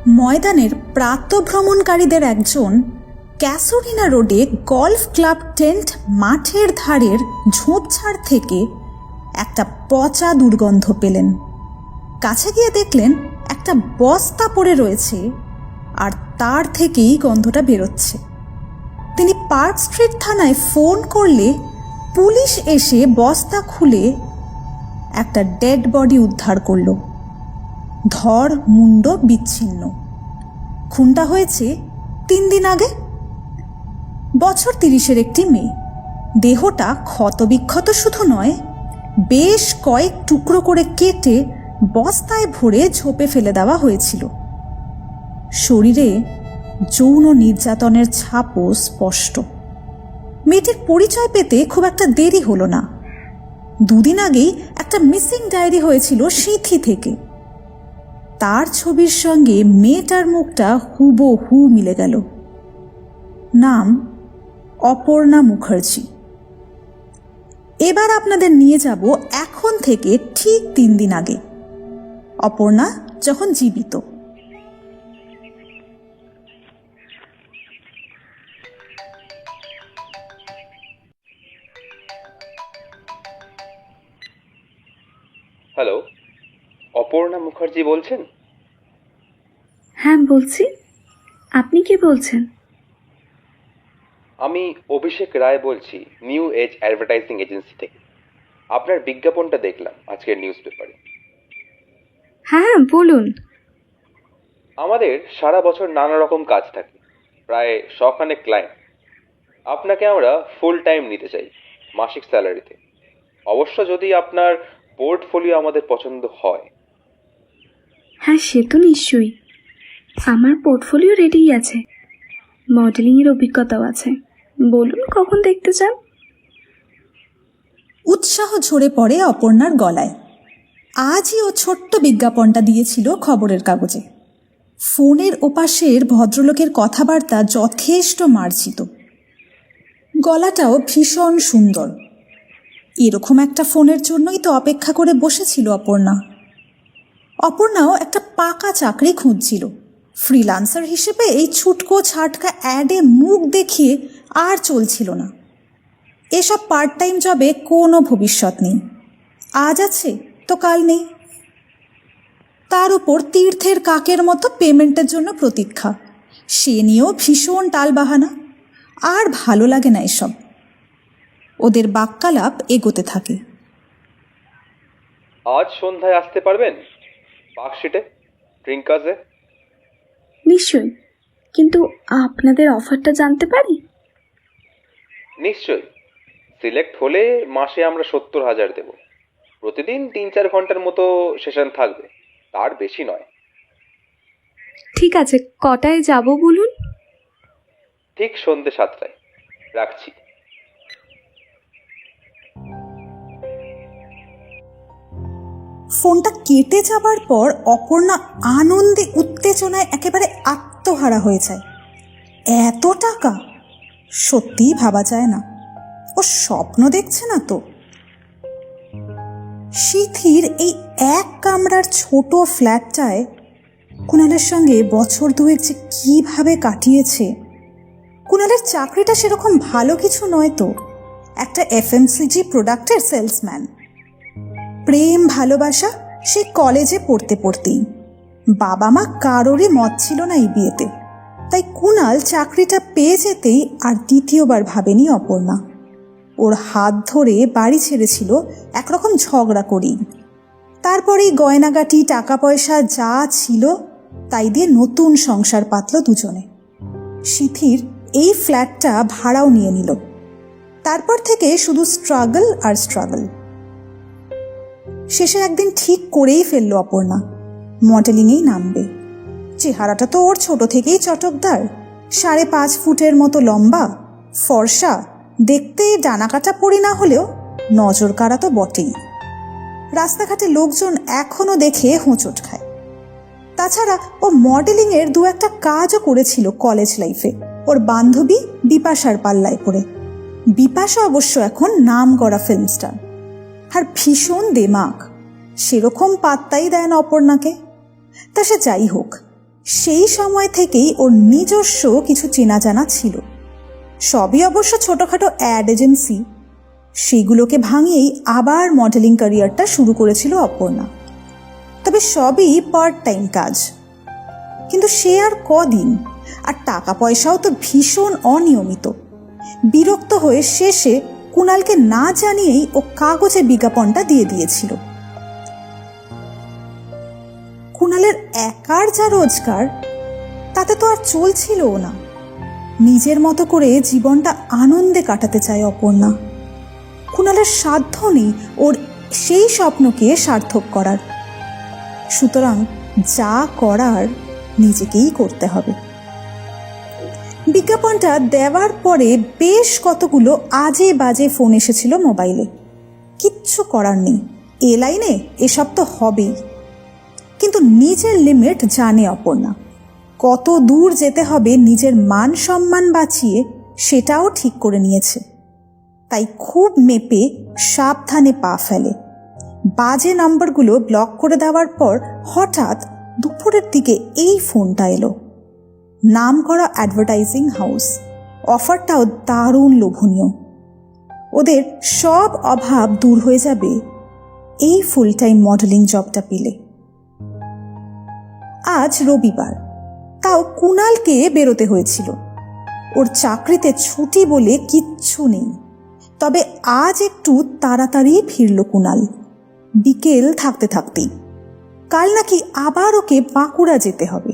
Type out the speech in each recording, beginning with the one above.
ময়দানের প্রাতঃভ্রমণকারীদের একজন ক্যাসোরিনা রোডে গলফ ক্লাব টেন্ট মাঠের ধারের ঝোপঝাড় থেকে একটা পচা দুর্গন্ধ পেলেন। কাছে গিয়ে দেখলেন একটা বস্তা পড়ে রয়েছে আর তার থেকেই গন্ধটা বেরোচ্ছে। তিনি পার্ক স্ট্রিট থানায় ফোন করলে পুলিশ এসে বস্তা খুলে একটা ডেড বডি উদ্ধার করল। ধর মুন্ড বিচ্ছিন্ন। খুনটা হয়েছে 3 দিন আগে। বছর 30-এর একটি মেয়ে। দেহটা ক্ষতবিক্ষত শুধু নয়, বেশ কয়েক টুকরো করে কেটে বস্তায় ভরে ঝোপে ফেলে দেওয়া হয়েছিল। শরীরে যৌন নির্যাতনের ছাপও স্পষ্ট। মেয়েটির পরিচয় পেতে খুব একটা দেরি হলো না। 2 দিন আগেই একটা মিসিং ডায়েরি হয়েছিল সিঁথি থেকে। তার ছবির সঙ্গে মেয়েটার মুখটা হুবহু মিলে গেল। নাম অপর্ণা মুখার্জি। এবার আপনাদের নিয়ে যাব এখন থেকে ঠিক 3 দিন আগে, অপর্ণা যখন জীবিত। হ্যালো, অপর্ণা মুখার্জি বলছেন? হ্যাঁ বলছি। আপনি কি বলছেন? আমি অভিষেক রায় বলছি, নিউ এজ অ্যাডভার্টাইজিং এজেন্সি থেকে। আপনার বিজ্ঞাপনটা দেখলাম আজকের নিউজ পেপারে। হ্যাঁ বলুন। আমাদের সারা বছর নানা রকম কাজ থাকে, প্রায় 100 ক্লায়েন্ট। আপনাকে আমরা ফুল টাইম নিতে চাই, মাসিক স্যালারিতে। অবশ্য যদি আপনার পোর্টফোলিও আমাদের পছন্দ হয়। হ্যাঁ সে তো নিশ্চয়ই। আমার পোর্টফোলিও রেডিই আছে, মডেলিংয়ের অভিজ্ঞতাও আছে। বলুন কখন দেখতে চান? উৎসাহ ঝরে পড়ে অপর্ণার গলায়। আজই ও ছোট্ট বিজ্ঞাপনটা দিয়েছিল খবরের কাগজে। ফোনের ওপাশের ভদ্রলোকের কথাবার্তা যথেষ্ট মার্জিত, গলাটাও ভীষণ সুন্দর। এরকম একটা ফোনের জন্যই তো অপেক্ষা করে বসেছিল অপর্ণা। অপর্ণাও একটা পাকা চাকরি খুঁজছিল। ফ্রিল্যান্সার হিসেবে এই ছুটকো ছাটকা অ্যাডে মুখ দেখিয়ে আর চলছিল না। এসব পার্ট টাইম জবে কোনো ভবিষ্যৎ নেই। আজ আছে তো কাল নেই। তার উপর তীর্থের কাকের মতো পেমেন্টের জন্য প্রতীক্ষা, সে নিয়েও ভীষণ টালবাহানা। আর ভালো লাগে না এসব। ওদের বাক্যালাপ এগোতে থাকে। আজ সন্ধ্যায় আসতে পারবেন পার্কস্ট্রিটে, ড্রিঙ্কার্সে? নিশ্চয়ই, কিন্তু আপনাদের অফারটা জানতে পারি? নিশ্চয়ই। সিলেক্ট হলে মাসে আমরা 70,000 দেব। প্রতিদিন 3-4 ঘন্টার মতো সেশন থাকবে, তার বেশি নয়। ঠিক আছে, কটায় যাব বলুন? ঠিক সন্ধ্যে 7টায়। রাখছি। ফোনটা কেটে যাবার পর অপর্ণা আনন্দে উত্তেজনায় একেবারে আত্মহারা হয়ে যায়। এত টাকা সত্যিই ভাবা যায় না। ও স্বপ্ন দেখছে না তো? সিথির এই এক কামরার ছোট ফ্ল্যাটটায় কুণালের সঙ্গে বছর 2 যে কীভাবে কাটিয়েছে। কুণালের চাকরিটা সেরকম ভালো কিছু নয় তো, একটা এফএমসিজি প্রোডাক্টের সেলসম্যান। প্রেম ভালোবাসা সে কলেজে পড়তে পড়তেই। বাবা মা কারোরই মত ছিল না এই বিয়েতে, তাই কুণাল চাকরিটা পেয়ে যেতেই আর দ্বিতীয়বার ভাবেনি অপর্ণা। ওর হাত ধরে বাড়ি ছেড়েছিল একরকম ঝগড়া করেই। তারপরেই গয়নাগাটি টাকা পয়সা যা ছিল তাই দিয়ে নতুন সংসার পাতল দুজনে। সিথির এই ফ্ল্যাটটা ভাড়াও নিয়ে নিল। তারপর থেকে শুধু স্ট্রাগল আর স্ট্রাগল। শেষে একদিন ঠিক করেই ফেলল অপর্ণা, মডেলিংয়েই নামবে। চেহারাটা তো ওর ছোট থেকেই চটকদার। 5.5 ফুটের মতো লম্বা, ফর্সা, দেখতে ডানাকাটা পরি না হলেও নজর কাড়া তো বটেই। রাস্তাঘাটে লোকজন এখনো দেখে হোঁচট খায়। তাছাড়া ও মডেলিংয়ের 2-একটা কাজও করেছিল কলেজ লাইফে, ওর বান্ধবী বিপাশার পাল্লায় পড়ে। বিপাশা অবশ্য এখন নাম করা ফিল্ম স্টার, আর ভীষণ দেমাগ। সেরকম পাত্তাই দেয় না অপর্ণাকে। তা সে যাই হোক, সেই সময় থেকেই ওর নিজস্ব কিছু চেনা জানা ছিল, সবই অবশ্য ছোটোখাটো অ্যাড এজেন্সি। সেগুলোকে ভাঙিয়েই আবার মডেলিং ক্যারিয়ারটা শুরু করেছিল অপর্ণা। তবে সবই পার্ট টাইম কাজ। কিন্তু সে আর কদিন, আর টাকা পয়সাও তো ভীষণ অনিয়মিত। বিরক্ত হয়ে শেষে কুণালকে না জানিয়েই ও কাগজে বিজ্ঞাপনটা দিয়ে দিয়েছিল। কুণালের একার যা রোজগার, তাতে তো আর চলছিলও না। নিজের মতো করে জীবনটা আনন্দে কাটাতে চায় অপর্ণা। কুণালের সাধ্য নেই ওর সেই স্বপ্নকে সার্থক করার। সুতরাং যা করার নিজেকেই করতে হবে। বিজ্ঞাপনটা দেওয়ার পরে বেশ কতগুলো আজে বাজে ফোন এসেছিল মোবাইলে। কিচ্ছু করার নেই, এ লাইনে এসব তো হবেই। কিন্তু নিজের লিমিট জানে অপর্ণা। কত দূর যেতে হবে নিজের মান সম্মান বাঁচিয়ে সেটাও ঠিক করে নিয়েছে। তাই খুব মেপে সাবধানে পা ফেলে। বাজে নাম্বারগুলো ব্লক করে দেওয়ার পর হঠাৎ দুপুরের দিকে এই ফোনটা এলো। নাম করা অ্যাডভার্টাইজিং হাউস, অফারটাও দারুণ লোভনীয়। ওদের সব অভাব দূর হয়ে যাবে এই ফুল টাইম মডেলিং জবটা পেলে। আজ রবিবার, তাও কুণালকে বেরোতে হয়েছিল। ওর চাকরিতে ছুটি বলে কিচ্ছু নেই। তবে আজ একটু তাড়াতাড়ি ফিরল কুণাল, বিকেল থাকতে থাকতেই। কাল নাকি আবার ওকে বাঁকুড়া যেতে হবে।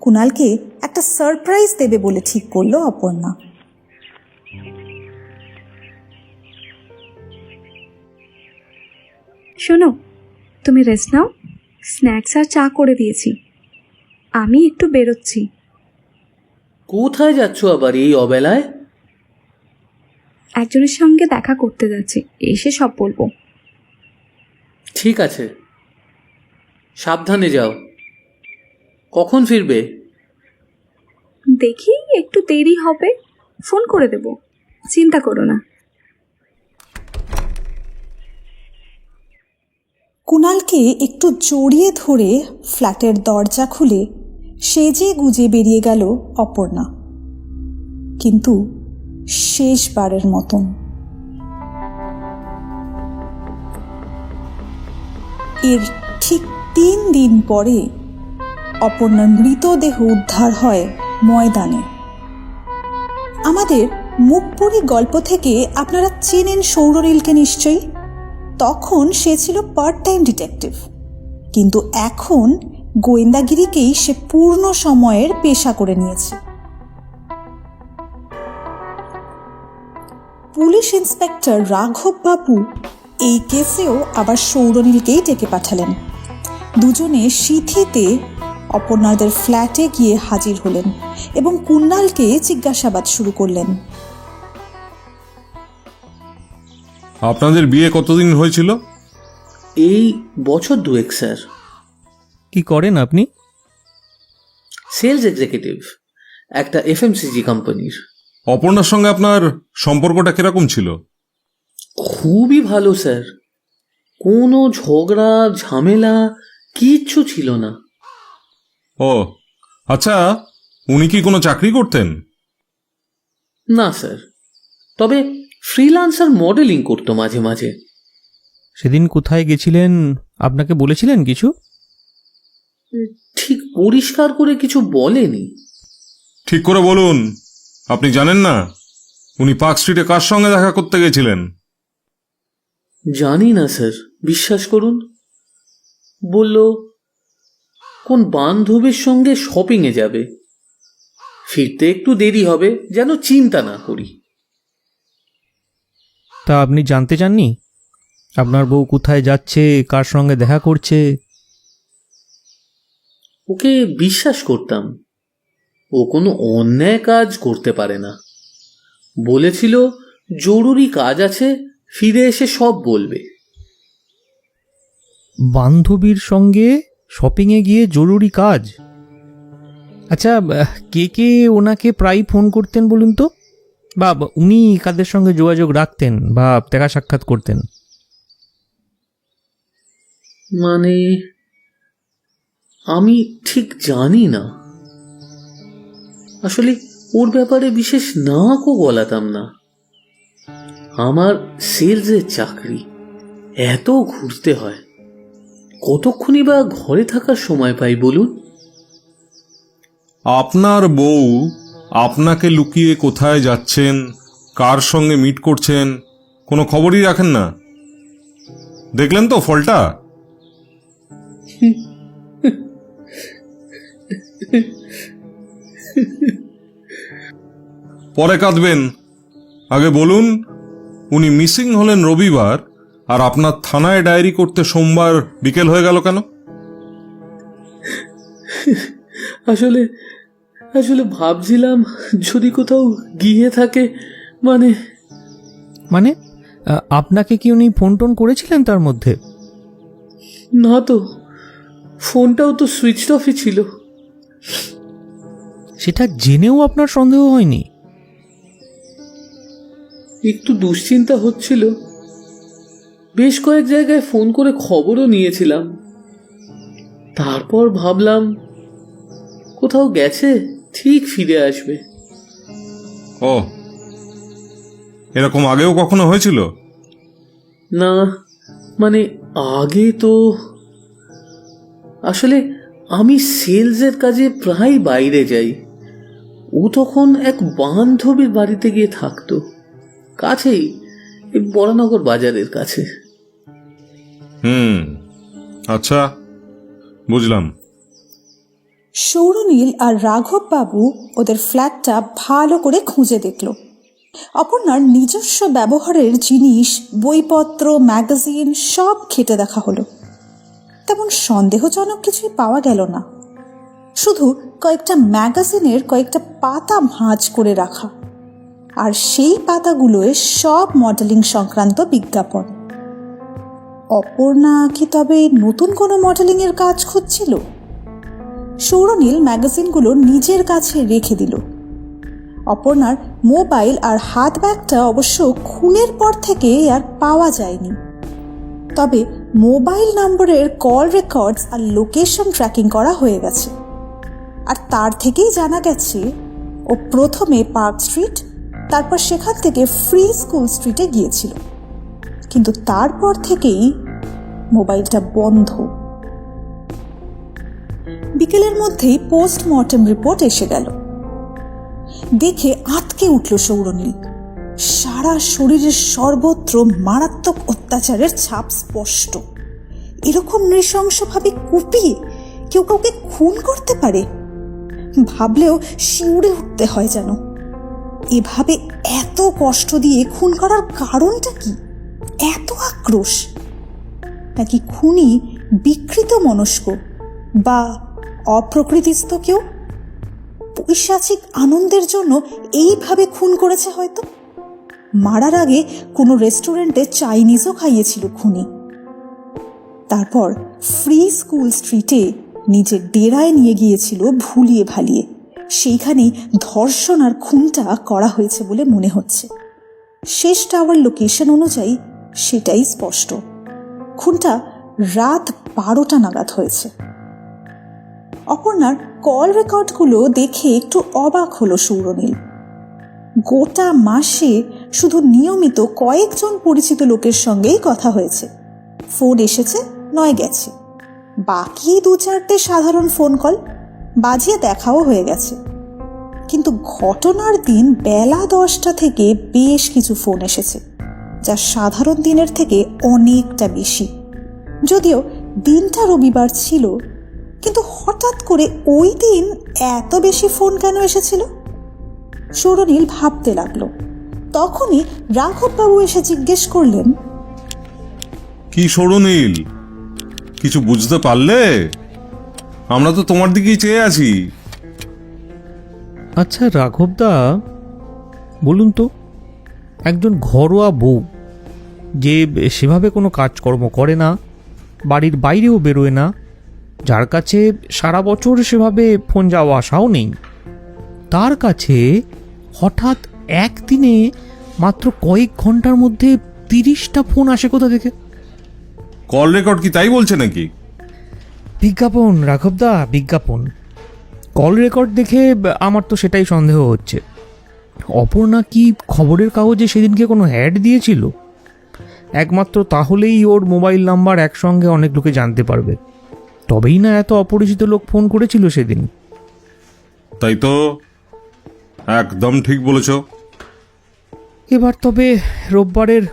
কুণালকে একটা সারপ্রাইজ দেবে বলে ঠিক করলো অপর্ণা। শোনো, তুমি রেস্ট নাও, স্ন্যাক্স আর চা করে দিয়েছি। আমি একটু বেরোচ্ছি। কোথায় যাচ্ছ আবার এই অবেলায়? একজনের সঙ্গে দেখা করতে যাচ্ছি, এসে সব বলবো। ঠিক আছে, সাবধানে যাও। কখন ফিরবে? দেখি একটু দেরি হবে, ফোন করে দেব, চিন্তা করো না। কুণালকে একটু জড়িয়ে ধরে ফ্ল্যাটের দরজা খুলে সেজে গুজে বেরিয়ে গেল অপর্ণা, কিন্তু শেষবারের মতন। এর ঠিক 3 দিন পরে অপর্ণার মৃতদেহ উদ্ধার হয় ময়দানে। আমাদের মুখপুরি গল্প থেকে আপনারা চেনেন সৌরনীলকে নিশ্চয়ই। তখন সে ছিল পার্ট টাইম ডিটেকটিভ, কিন্তু এখন গোয়েন্দাগিরিকেই সে পূর্ণ সময়ের পেশা করে নিয়েছে। পুলিশ ইন্সপেক্টর রাঘব বাবু এই কেসেও আবার সৌরনীলকেই ডেকে পাঠালেন। দুজনে সিথিতে অপর্ণাদের ফ্ল্যাটে গিয়ে হাজির হলেন এবং কুণালকে জিজ্ঞাসাবাদ শুরু করলেন। আপনাদের বিয়ে কতদিন হয়েছিল? এই বছর 2 স্যার। কি করেন আপনি? সেলস এক্সিকিউটিভ একটা এফএমসিজি কোম্পানির। অপর্ণার সঙ্গে আপনার সম্পর্কটা কিরকম ছিল? খুবই ভালো স্যার, কোনো ঝগড়া ঝামেলা কিচ্ছু ছিল না। ও আচ্ছা, উনি কি কোনো চাকরি করতেন? না স্যার, তবে ফ্রিল্যান্সার মডেলিং করতো মাঝে মাঝে। সেদিন কোথায় গেছিলেন আপনাকে বলেছিলেন কিছু? ঠিক পরিষ্কার করে কিছু বলেনি। ঠিক করে বলুন, আপনি জানেন না উনি পার্ক স্ট্রিটে কার সঙ্গে দেখা করতে গেছিলেন? জানি না স্যার, বিশ্বাস করুন। বলল কোন বান্ধবীর সঙ্গে শপিংয়ে যাবে, ফিরতে একটু দেরি হবে, যেন চিন্তা না করি। তা আপনি জানতে চাননি আপনার বউ কোথায় যাচ্ছে, কার সঙ্গে দেখা করছে? ওকে বিশ্বাস করতাম, ও কোনো অন্যায় কাজ করতে পারে না। বলেছিল জরুরি কাজ আছে, ফিরে এসে সব বলবে। বান্ধবীর সঙ্গে শপিংয়ে গিয়ে জরুরি কাজ? আচ্ছা, কে কে ওনাকে প্রায় ফোন করতেন বলুন তো? বা উনি কাদের সঙ্গে যোগাযোগ রাখতেন বা দেখা সাক্ষাৎ করতেন? মানে আমি ঠিক জানি না। আসলে ওর ব্যাপারে বিশেষ নাকও গলাতাম না। আমার সেলসের চাকরি, এত ঘুরতে হয়, কতক্ষণই বা ঘরে থাকার সময় পাই বলুন? আপনার বউ আপনাকে লুকিয়ে কোথায় যাচ্ছেন, কার সঙ্গে মিট করছেন, কোনো খবরই রাখেন না। দেখলেন তো ফলটা? পরে কাঁদবেন। আগে বলুন, উনি মিসিং হলেন রবিবার, আর আপনার থানায় ডায়েরি করতে সোমবার বিকেল হয়ে গেল কেন? আসলে আসলে ভাবছিলাম যদি কোথাও গিয়ে থাকে, মানে মানে আপনাকে কি উনি ফোন টোন করেছিলেন তার মধ্যে? না তো, ফোনটাও তো সুইচ অফই ছিল। সেটা জেনেও আপনার সন্দেহ হয়নি? একটু দুশ্চিন্তা হচ্ছিল। বেশ কয়েক জায়গায় ফোন করে খবরও নিয়েছিলাম। তারপর ভাবলাম কোথাও গেছে, ঠিক ফিরে আসবে। ও, এরকম আগেও কখনো হয়েছিল? না, মানে আগে তো আসলে আমি সেলসের কাজে প্রায় বাইরে যাই। ও তখন এক বান্ধবীর বাড়িতে গিয়ে থাকতো, কাছেই, এই বরানগর বাজারের কাছে। আচ্ছা, বুঝলাম। সৌরনীল আর রাঘব বাবু ওদের ফ্ল্যাটটা ভালো করে খুঁজে দেখল। অপর্ণার নিজস্ব ব্যবহারের জিনিস, বইপত্র, ম্যাগাজিন সব ঘেঁটে দেখা হলো। তেমন সন্দেহজনক কিছুই পাওয়া গেল না। শুধু কয়েকটা ম্যাগাজিনের কয়েকটা পাতা ভাঁজ করে রাখা, আর সেই পাতাগুলোয় সব মডেলিং সংক্রান্ত বিজ্ঞাপন। অপর্ণা কি তবে নতুন কোনো মডেলিংয়ের কাজ খুঁজছিল? সৌরনীল ম্যাগাজিনগুলো নিজের কাছে রেখে দিল। অপর্ণার মোবাইল আর হাত ব্যাগটা অবশ্য খুনের পর থেকে আর পাওয়া যায়নি। তবে মোবাইল নম্বরের কল রেকর্ডস আর লোকেশন ট্র্যাকিং করা হয়ে গেছে, আর তার থেকেই জানা গেছে ও প্রথমে পার্ক স্ট্রিট, তারপর সেখান থেকে ফ্রি স্কুল স্ট্রিটে গিয়েছিল। কিন্তু তারপর থেকেই মোবাইলটা বন্ধ। বিকেলের মধ্যেই পোস্টমর্টেম রিপোর্ট এসে গেল। দেখে আঁতকে উঠল সৌরনীল। সারা শরীরের সর্বত্র মারাত্মক অত্যাচারের ছাপ স্পষ্ট। এরকম নৃশংসভাবে কুপিয়ে কেউ কাউকে খুন করতে পারে? ভাবলেও শিউরে উঠতে হয় যেন। এভাবে এত কষ্ট দিয়ে খুন করার কারণটা কি? এত আক্রোশ? নাকি খুনি বিকৃত মনস্ক বা অপ্রকৃতিস্থ কেউ? পৈশাচিক আনন্দের জন্য এইভাবে খুন করেছে হয়তো। মারার আগে কোনো রেস্টুরেন্টে চাইনিজও খাইয়েছিল খুনি। তারপর ফ্রি স্কুল স্ট্রিটে নিজের ডেরায় নিয়ে গিয়েছিল ভুলিয়ে ভালিয়ে। সেইখানেই ধর্ষণ আর খুনটা করা হয়েছে বলে মনে হচ্ছে। শেষ টাওয়ার লোকেশন অনুযায়ী সেটাই স্পষ্ট। খুনটা রাত 12টা নাগাদ হয়েছে। অপর্ণার কল রেকর্ডগুলো দেখে একটু অবাক হলো সৌরনীল। গোটা মাসে শুধু নিয়মিত কয়েকজন পরিচিত লোকের সঙ্গেই কথা হয়েছে, ফোন এসেছে নয় গেছে। বাকি 2-4টে সাধারণ ফোন কল বাজিয়ে দেখাও হয়ে গেছে। কিন্তু ঘটনার দিন বেলা 10টা থেকে বেশ কিছু ফোন এসেছে, যা সাধারণ দিনের থেকে অনেকটা বেশি। যদিও দিনটা রবিবার ছিল, কিন্তু হঠাৎ করে ওই দিন এত বেশি ফোন কেন এসেছিল? সৌরনীল ভাবতে লাগলো। তখনই রাঘববাবু এসে জিজ্ঞেস করলেন, কি সৌরনীল, কিছু বুঝতে পারলে? আমরা তো তোমার দিকেই চেয়ে আছি। আচ্ছা রাঘবদা, বলুন তো, একজন ঘরোয়া বউ যে সেভাবে কোনো কাজকর্ম করে না, বাড়ির বাইরেও বেরোয় না, যার কাছে সারা বছর সেভাবে ফোন যাওয়া আসাও নেই, তার কাছে হঠাৎ একদিনে মাত্র কয়েক ঘন্টার মধ্যে 30টা ফোন আসে কোথা থেকে? কল রেকর্ড কি তাই বলছে নাকি? বিজ্ঞাপন রাঘবদা, বিজ্ঞাপন। কল রেকর্ড দেখে আমার তো সেটাই সন্দেহ হচ্ছে। অপর্ণা কি খবরের কাগজে সেদিনকে কোনো অ্যাড দিয়েছিল? একমাত্র তাহলেই ওর মোবাইল নাম্বার একসঙ্গে অনেক লোকে জানতে পারবে, তবেই না এত অপরিচিত লোক ফোন করেছিল সেদিন। তাই তো, একদম ঠিক বলেছ। এবার তবে রোববারের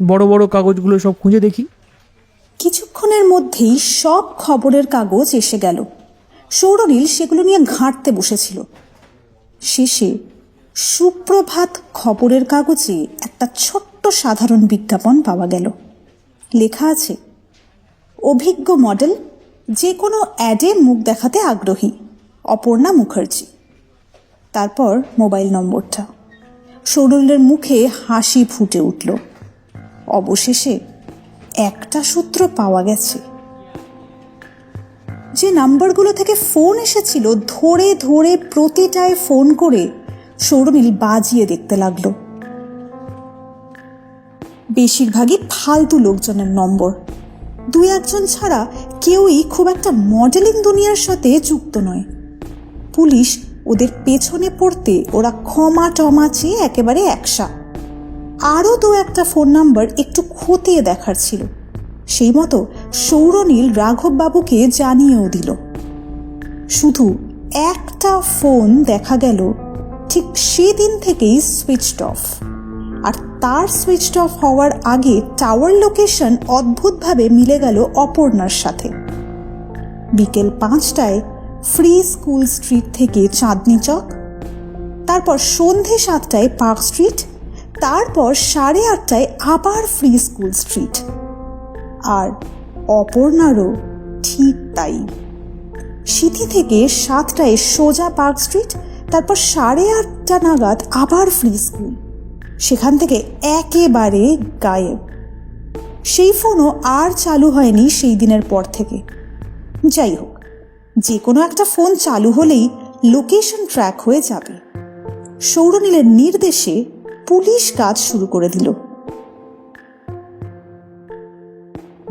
বড় বড় কাগজগুলো সব খুঁজে দেখি। কিছুক্ষণের মধ্যেই সব খবরের কাগজ এসে গেল। সৌরনীল সেগুলো নিয়ে ঘাঁটতে বসেছিল। শেষে সুপ্রভাত খবরের কাগজে একটা ছোট্ট সাধারণ বিজ্ঞাপন পাওয়া গেল। লেখা আছে, অভিজ্ঞ মডেল, যে কোনো অ্যাডে মুখ দেখাতে আগ্রহী, অপর্ণা মুখার্জি। তারপর মোবাইল নম্বরটা। সৌরনীলের মুখে হাসি ফুটে উঠল। অবশেষে একটা সূত্র পাওয়া গেছে। যে নাম্বারগুলো থেকে ফোন এসেছিল ধরে ধরে প্রতিটায় ফোন করে সৌরনীল বাজিয়ে দেখতে লাগলো। বেশিরভাগই ফালতু লোকজনের নম্বর। দুই একজন ছাড়া কেউই খুব একটা মডেলিং দুনিয়ার সাথে যুক্ত নয়। পুলিশ ওদের পেছনে পড়তে ওরা ক্ষমা টমা চেয়ে একেবারে একসা। আরও দু একটা ফোন নাম্বার একটু খতিয়ে দেখার ছিল। সেই মতো সৌরনীল রাঘববাবুকে জানিয়েও দিল। শুধু একটা ফোন দেখা গেল ঠিক সেদিন থেকেই সুইচড অফ। আর তার সুইচড অফ হওয়ার আগে টাওয়ার লোকেশন অদ্ভুতভাবে মিলে গেল অপর্ণার সাথে। বিকেল 5টায় ফ্রি স্কুল স্ট্রিট থেকে চাঁদনি চক, তারপর সন্ধে 7টায় পার্ক স্ট্রিট, তারপর 8:30টায় আবার ফ্রি স্কুল স্ট্রিট। আর অপর্ণারও ঠিক তাই। সিটি থেকে 7টায় সোজা পার্ক স্ট্রিট, তারপর 8:30 নাগাদ আবার ফ্রি স্কুল। সেখান থেকে একেবারে গায়েব। সেই ফোনও আর চালু হয়নি সেই দিনের পর থেকে। যাই হোক, যে কোনো একটা ফোন চালু হলেই লোকেশন ট্র্যাক হয়ে যাবে। সৌরনীলের নির্দেশে পুলিশ কাজ শুরু করে দিল।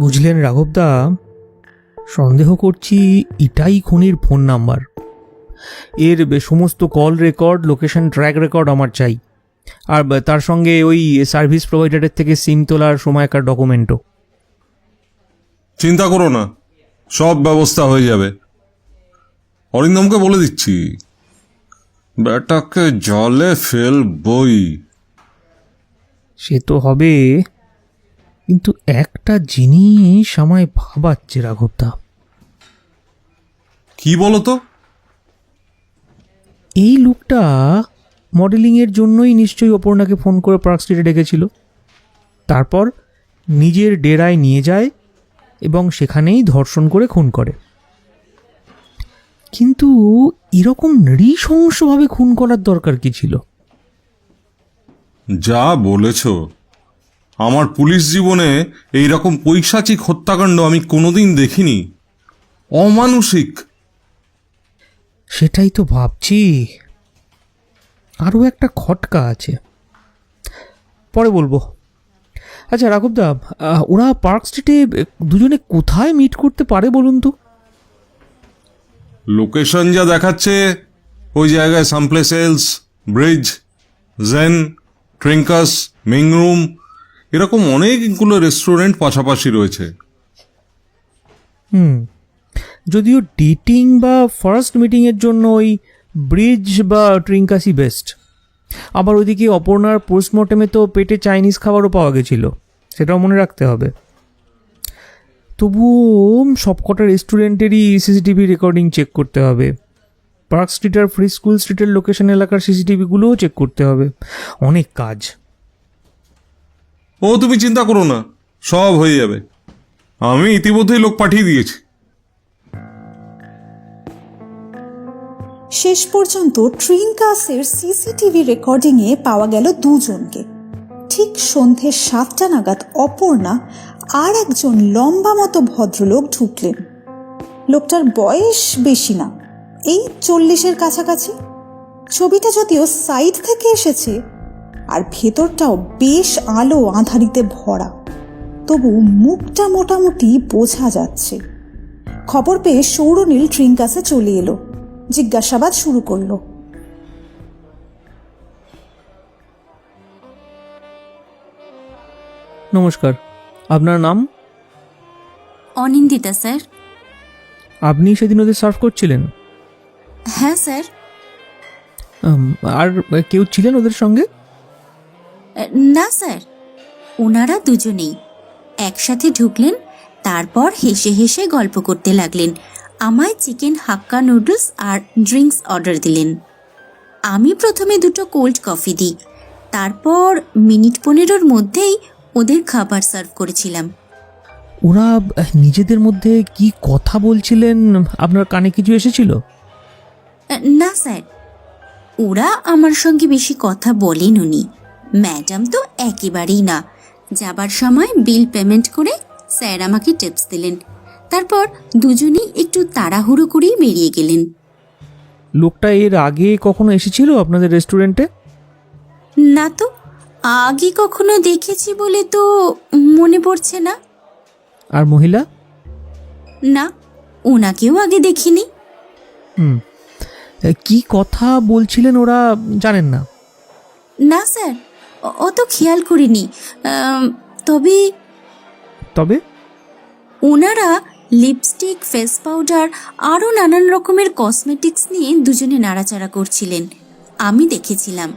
বুঝলেন রাঘবদা, সন্দেহ করছি এটাই খুনির ফোন নাম্বার। এর সমস্ত call record, location track record আমার চাই। আর তার সঙ্গে ওই সার্ভিস প্রোভাইডারের থেকে সিম তোলার সময়কার ডকুমেন্টও। চিন্তা করো না, সব ব্যবস্থা হয়ে যাবে। অরিন্দমকে বলে দিচ্ছি, ব্যাটাকে জলে ফেলবই। সে তো হবে, কিন্তু একটা জিনিস আমায় ভাবাচ্ছে রাঘবদা। কি বলো তো? এই লোকটা মডেলিংয়ের জন্যই নিশ্চয়ই অপর্ণাকে ফোন করে পার্ক স্ট্রিটে ডেকেছিল, তারপর নিজের ডেরায় নিয়ে যায় এবং সেখানেই ধর্ষণ করে খুন করে। কিন্তু এরকম নৃশংসভাবে খুন করার দরকার কি ছিল? যা বলেছ, আমার পুলিশ জীবনে এইরকম পৈশাচিক হত্যাকাণ্ড আমি কোনোদিন দেখিনি। অমানুষিক। সেটাই তো ভাবছি। আরও একটা খটকা আছে, পরে বলবো। আচ্ছা রাঘবদা, ওরা পার্ক স্ট্রিটে দুজনে কোথায় মিট করতে পারে বলুন তো? লোকেশন যা দেখাচ্ছে, ওই জায়গায় সামপ্লেস এলস, ব্রিজ, জেন, ট্রিঙ্কাস, মিংরুম, এরকম অনেকগুলো রেস্টুরেন্ট পাশাপাশি রয়েছে। যদিও ডেটিং বা ফার্স্ট মিটিংয়ের জন্য ওই ব্রিজ বা ট্রিঙ্কাসই বেস্ট। আবার ওইদিকে অপর্ণার পোস্টমর্টেমে তো পেটে চাইনিজ খাবারও পাওয়া গেছিল, সেটাও মনে রাখতে হবে। তবুও সবকটা রেস্টুরেন্টেরই সিসিটিভি রেকর্ডিং চেক করতে হবে। পার্ক স্ট্রিট আর ফ্রি স্কুল স্ট্রিটের লোকেশন এলাকার সিসিটিভিগুলোও চেক করতে হবে। অনেক কাজ। ও তুমি চিন্তা করো না, সব হয়ে যাবে। আমি ইতিমধ্যেই লোক পাঠিয়ে দিয়েছি। শেষ পর্যন্ত ট্রিঙ্কাসের সিসিটিভি রেকর্ডিংয়ে পাওয়া গেল দুজনকে। ঠিক সন্ধে 7টা নাগাদ অপর্ণা আর একজন লম্বা মতো ভদ্রলোক ঢুকলেন। লোকটার বয়স বেশি না, এই 40-এর কাছাকাছি। ছবিটা যদিও সাইড থেকে এসেছে আর ভেতরটাও বেশ আলো আঁধারিতে ভরা, তবু মুখটা মোটামুটি বোঝা যাচ্ছে। খবর পেয়ে সৌরনীল ট্রিঙ্কাসে চলে এলো, জিজ্ঞাসাবাদ শুরু করলো। নমস্কার, আপনার নাম? অনিন্দিতা স্যার। আপনি সেদিন ওদের সার্ভ করছিলেন? হ্যাঁ স্যার। আর কেউ ছিলেন ওদের সঙ্গে? না স্যার, ওনারা দুজনেই একসাথে ঢুকলেন, তারপর হেসে হেসে গল্প করতে লাগলেন। আমায় চিকেন হাক্কা নুডলস আর ড্রিঙ্কস অর্ডার দিলেন। আমি প্রথমে 2টো কোল্ড কফি দিই, তারপর মিনিট 15-র মধ্যেই ওদের খাবার সার্ভ করেছিলাম। ওরা নিজেদের মধ্যে কি কথা বলছিলেন, আপনার কানে কিছু এসেছিল? না স্যার, ওরা আমার সঙ্গে বেশি কথা বলেন উনি। ম্যাডাম তো একেবারেই না। যাবার সময় বিল পেমেন্ট করে স্যার আমাকে টিপস দিলেন, তারপর দুজনেই একটু তাড়াহুড়ো করেই বেরিয়ে গেলেন। লোকটা এর আগে কখনো এসেছিল আপনাদের রেস্টুরেন্টে? না তো, আগে কখনো দেখেছি বলে তো মনে পড়ছে না। আর মহিলা? না, ওনাকেও আগে দেখিনি। কি কথা বলছিলেন ওরা জানেন না? না স্যার, অত খেয়াল করিনি। তবে তবে ওনারা লিপস্টিক, ফেস পাউডার আরও নানান রকমের কসমেটিক্স নিয়ে দুজনে নাড়াচাড়া করছিলেন, আমি দেখেছিলাম।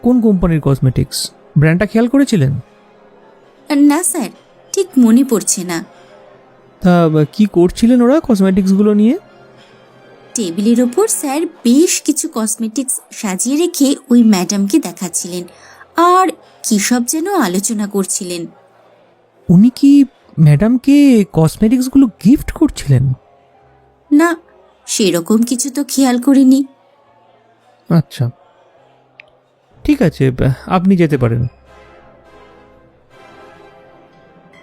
কোন কোম্পানির কসমেটিক্স, ব্র্যান্ডটা খেয়াল করেছিলেন? না স্যার, ঠিক মনে পড়ছে না। তা কি করছিলেন ওরা কসমেটিক্সগুলো নিয়ে? টেবিলের ওপর স্যার বেশ কিছু কসমেটিক্স সাজিয়ে রেখে ওই ম্যাডামকে দেখাচ্ছিলেন, আর কী সব যেন আলোচনা করছিলেন। উনি কি ম্যাডামকে কসমেটিক্সগুলো গিফট করছিলেন? না, সেরকম কিছু তো খেয়াল করিনি। আচ্ছা, ঠিক আছে, আপনি যেতে পারেন।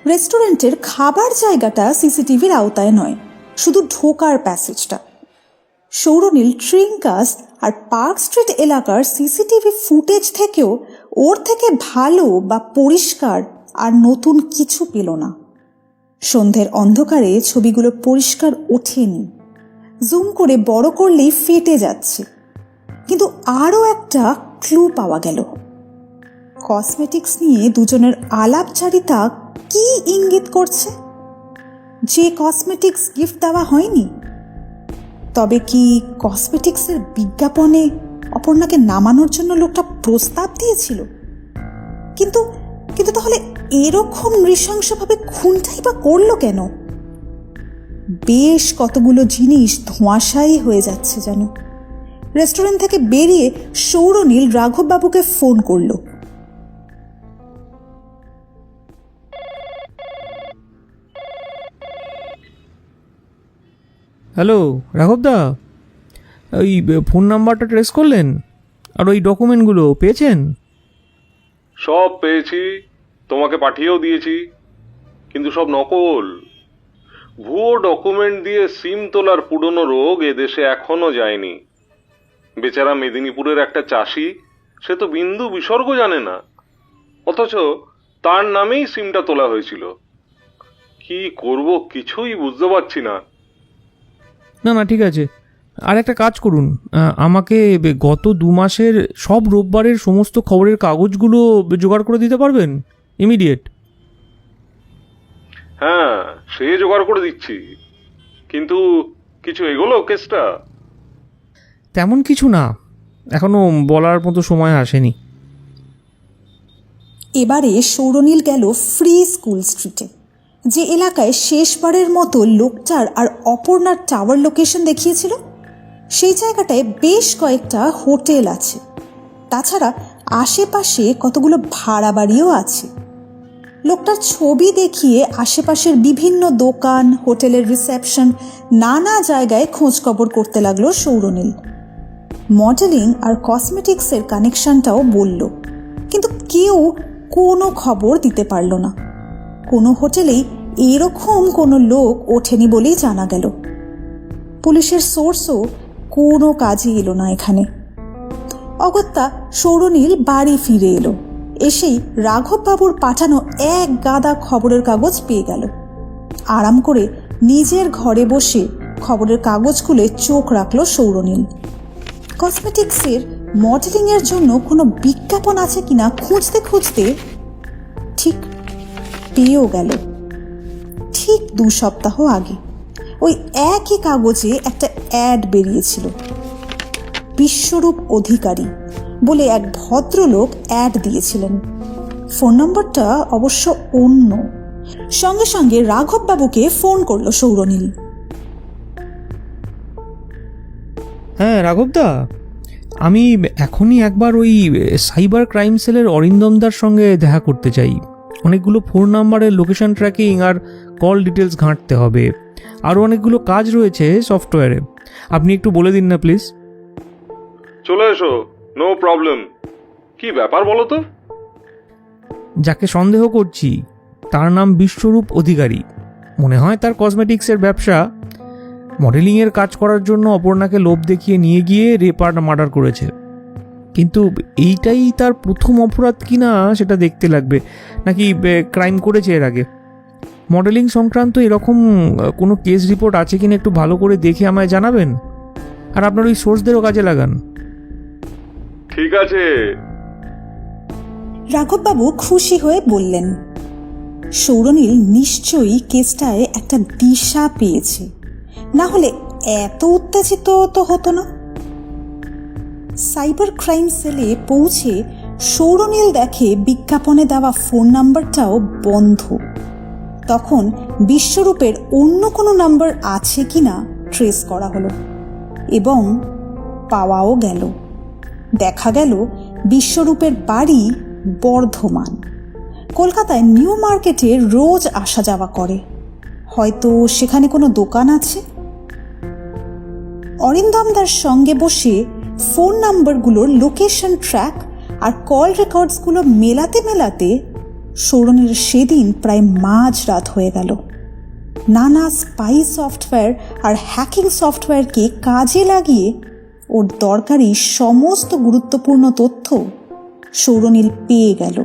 রেস্টুরেন্টের খাবার জায়গাটা সিসিটিভির আওতায় নয়, শুধু ঢোকার প্যাসেজটা। সৌরনীল ট্রিঙ্কাস আর পার্ক স্ট্রিট এলাকার সিসিটিভি ফুটেজ থেকেও ওর থেকে ভালো বা পরিষ্কার আর নতুন কিছু পেল না। সন্ধ্যের অন্ধকারে ছবিগুলো পরিষ্কার ওঠেনি, জুম করে বড় করলেই ফেটে যাচ্ছে। কিন্তু আরও একটা ক্লু পাওয়া গেল। কসমেটিক্স নিয়ে দুজনের আলাপচারিতা কি ইঙ্গিত করছে? যে কসমেটিক্স গিফট দেওয়া হয়নি? তবে কি কসমেটিক্সের বিজ্ঞাপনে অপর্ণাকে নামানোর জন্য লোকটা প্রস্তাব দিয়েছিল? কিন্তু কিন্তু তাহলে এরকম নৃশংসভাবে খুনটাই বা করলো কেন? বেশ কতগুলো জিনিস ধোঁয়াশাই হয়ে যাচ্ছে যেন। রেস্টুরেন্ট থেকে বেরিয়ে সৌরনীল রাঘববাবুকে ফোন করলো। হ্যালো রাঘবদা, ওই ফোন নাম্বারটা ট্রেস করলেন? আর ওই ডকুমেন্টগুলো পেয়েছেন? সব পেয়েছি, তোমাকে পাঠিয়েও দিয়েছি, কিন্তু সব নকল। ভুয়ো ডকুমেন্ট দিয়ে সিম তোলার পুরনো রোগ এদেশে এখনো যায়নি। বেচারা মেদিনীপুরের একটা চাষি, সে তো বিন্দু বিসর্গ জানে না, অথচ তার নামেই সিমটা তোলা হয়েছিল। কি করব কিছুই বুঝতে পারছি না। না না, ঠিক আছে, আর একটা কাজ করুন, আমাকে গত 2 মাসের সব রোববারের সমস্ত খবরের কাগজগুলো জোগাড় করে দিতে পারবেন? ইমিডিয়েট। হ্যাঁ, সে জোগাড় করে দিচ্ছি, কিন্তু কিছু এগোলো কেসটা? তেমন কিছু না, এখনো বলার মতো সময় আসেনি। এবারে সৌরনীল গেল ফ্রি স্কুল স্ট্রিটে, যে এলাকায় শেষবারের মতো লোকটার আর অপর্ণার টাওয়ার লোকেশন দেখিয়েছিল। সেই জায়গাটায় বেশ কয়েকটা হোটেল আছে, তাছাড়া আশেপাশে কতগুলো ভাড়া বাড়িও আছে। লোকটার ছবি দেখিয়ে আশেপাশের বিভিন্ন দোকান, হোটেলের রিসেপশন, নানা জায়গায় খোঁজখবর করতে লাগলো সৌরনীল। মডেলিং আর কসমেটিক্সের কানেকশনটাও বলল, কিন্তু কেউ কোনো খবর দিতে পারল না। কোনো হোটেলেই এরকম কোনো লোক ওঠেনি বলেই জানা গেল। পুলিশের সোর্সও কোনো কাজে এলো না এখানে। অগত্যা সৌরনীল বাড়ি ফিরে এলো। এসেই রাঘববাবুর পাঠানো এক গাদা খবরের কাগজ পেয়ে গেল। আরাম করে নিজের ঘরে বসে খবরের কাগজ খুলে চোখ রাখলো সৌরনীল। কসমেটিক্সের মডেলিংয়ের জন্য কোনো বিজ্ঞাপন আছে কিনা খুঁজতে খুঁজতে ঠিক পেয়েও গেল। ঠিক 2 সপ্তাহ আগে ওই একই কাগজে একটা অ্যাড বেরিয়েছিল। বিশ্বরূপ অধিকারী বলে এক ভদ্রলোক অ্যাড দিয়েছিলেন। ফোন নম্বরটা অবশ্য অন্য। সঙ্গে সঙ্গে রাঘববাবুকে ফোন করলো সৌরনীল। হ্যাঁ রাঘবদা, আমি এখনই একবার ওই সাইবার ক্রাইম সেলের অরিন্দমদার সঙ্গে দেখা করতে চাই। অনেকগুলো ফোন নাম্বারের লোকেশন ট্র্যাকিং আর কল ডিটেলস ঘাঁটতে হবে। আরও অনেকগুলো কাজ রয়েছে সফটওয়্যারে। আপনি একটু বলে দিন না প্লিজ। চলে এসো, নো প্রবলেম। কি ব্যাপার বলো তো? যাকে সন্দেহ করছি তার নাম বিশ্বরূপ অধিকারী। মনে হয় তার কসমেটিক্সের ব্যবসা। মডেলিংয়ের কাজ করার জন্য অপর্ণাকে লোভ দেখিয়ে নিয়ে গিয়ে রেপ আর মার্ডার করেছে। কিন্তু এইটাই তার প্রথম অপরাধ কিনা সেটা দেখতে লাগবে, নাকি ক্রাইম করেছে এর আগে। মডেলিং সংক্রান্ত এরকম কোনো কেস রিপোর্ট আছে কিনা একটু ভালো করে দেখে আমায় জানাবেন। আর আপনার ওই সোর্সদেরও কাজে লাগান। ঠিক আছে। রাঘববাবু খুশি হয়ে বললেন। সৌরনীল নিশ্চয়ই কেসটায় একটা দিশা পেয়েছে, না হলে এত উত্তেজিত তো হতো না। সাইবার ক্রাইম সেলে পৌঁছে সৌরনীল দেখে বিজ্ঞাপনে দেওয়া ফোন নাম্বারটাও বন্ধ। তখন বিশ্বরূপের অন্য কোনো নাম্বার আছে কিনা ট্রেস করা হলো এবং পাওয়াও গেল। দেখা গেল বিশ্বরূপের বাড়ি বর্ধমান। কলকাতায় নিউ মার্কেটে রোজ আসা যাওয়া করে। হয়তো সেখানে কোনো দোকান আছে। অরিন্দমদার সঙ্গে বসে ফোন নাম্বারগুলোর লোকেশন ট্র্যাক আর কল রেকর্ডসগুলো মেলাতে মেলাতে সৌরনীল সেদিন প্রায় মাঝরাত হয়ে গেল। নানা স্পাই সফটওয়্যার আর হ্যাকিং সফটওয়্যারকে কাজে লাগিয়ে ওর দরকারি সমস্ত গুরুত্বপূর্ণ তথ্য সৌরনীল পেয়ে গেল।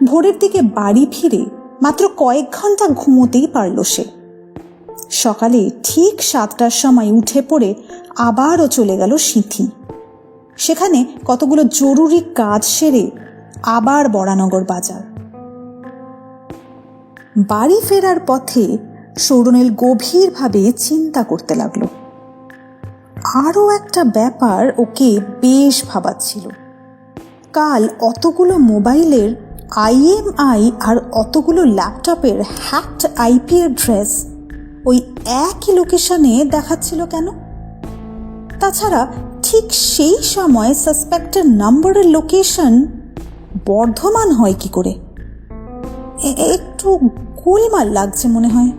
ভোরের দিকে বাড়ি ফিরে মাত্র কয়েক ঘন্টা ঘুমোতেই পারল সে। সকালে ঠিক 7টার সময় উঠে পড়ে আবারও চলে গেল সিঁথি। সেখানে কতগুলো জরুরি কাজ সেরে আবার বরানগর বাজার। বাড়ি ফেরার পথে সৌরনীল গভীরভাবে চিন্তা করতে লাগলো। আরও একটা ব্যাপার ওকে বেশ ভাবাচ্ছিল। কাল অতগুলো মোবাইলের IMI আর অতগুলো ল্যাপটপের হ্যাকড IP অ্যাড্রেস ওই একই লোকেশনে দেখাচ্ছিল কেন? তাছাড়া ঠিক সেই সময় সাসপেক্টের নাম্বারের লোকেশন বর্ধমান হয় কি করে? একটু গোলমাল লাগছে মনে হয়।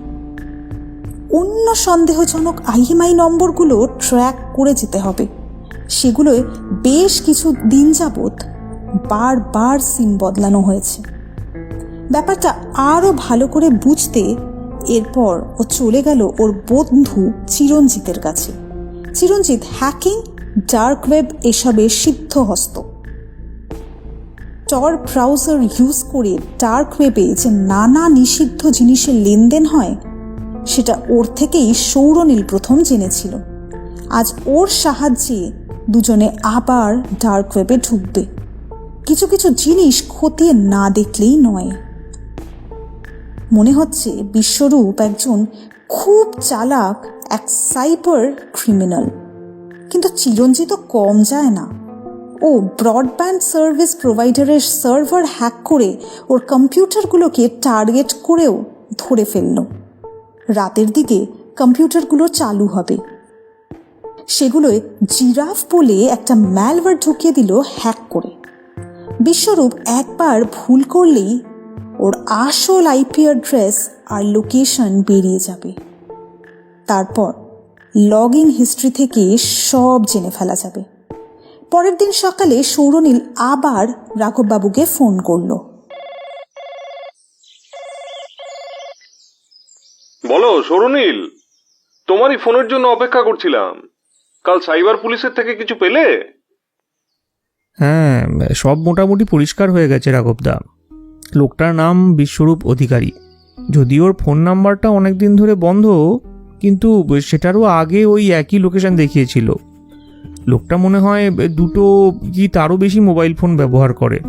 অন্য সন্দেহজনক IMI নম্বরগুলো ট্র্যাক করে যেতে হবে। সেগুলোয় বেশ কিছু দিন যাবৎ বারবার সিম বদলানো হয়েছে। ব্যাপারটা আরও ভালো করে বুঝতে এরপর ও চলে গেল ওর বন্ধু চিরঞ্জিতের কাছে। চিরঞ্জিত হ্যাকিং, ডার্ক ওয়েব এসবে সিদ্ধহস্ত। টর ব্রাউজার ইউজ করে ডার্ক ওয়েবে যে নানা নিষিদ্ধ জিনিসের লেনদেন হয় সেটা ওর থেকেই সৌরনীল প্রথম জেনেছিল। আজ ওর সাহায্যে দুজনে আবার ডার্ক ওয়েবে ঢুকবে। কিছু কিছু জিনিস খতিয়ে না দেখলেই নয়। মনে হচ্ছে বিশ্বরূপ একজন খুব চালাক এক সাইবার ক্রিমিনাল। কিন্তু চিরঞ্জিত কম যায় না। ও ব্রডব্যান্ড সার্ভিস প্রোভাইডারের সার্ভার হ্যাক করে ওর কম্পিউটারগুলোকে টার্গেট করেও ধরে ফেলল। রাতের দিকে কম্পিউটারগুলো চালু হবে। সেগুলোয় জিরাফ বলে একটা ম্যালওয়্যার ঢুকিয়ে দিল হ্যাক করে। বিশ্বরূপ একবার ভুল করলেই ওর আসল IP অ্যাড্রেস আর লোকেশন বেরিয়ে যাবে। তারপর লগ ইন হিস্ট্রি থেকে সব জেনে ফেলা যাবে। পরের দিন সকালে সৌরনীল আবার রাঘববাবুকে ফোন করলো। বলো সৌরনীল, তোমারই ফোনের জন্য অপেক্ষা করছিলাম। কাল সাইবার পুলিশের থেকে কিছু পেলে? হ্যাঁ, সব মোটামুটি পরিষ্কার হয়ে গেছে রাঘবদা। লোকটার নাম বিশ্বরূপ অধিকারী। যদি ওর ফোন নাম্বারটা অনেক দিন ধরে বন্ধ, কিন্তু সেটারও আগে ওই একই লোকেশন দেখিয়েছিল। লোকটা মনে হয় দুটো কি তারও বেশি মোবাইল ফোন ব্যবহার করে,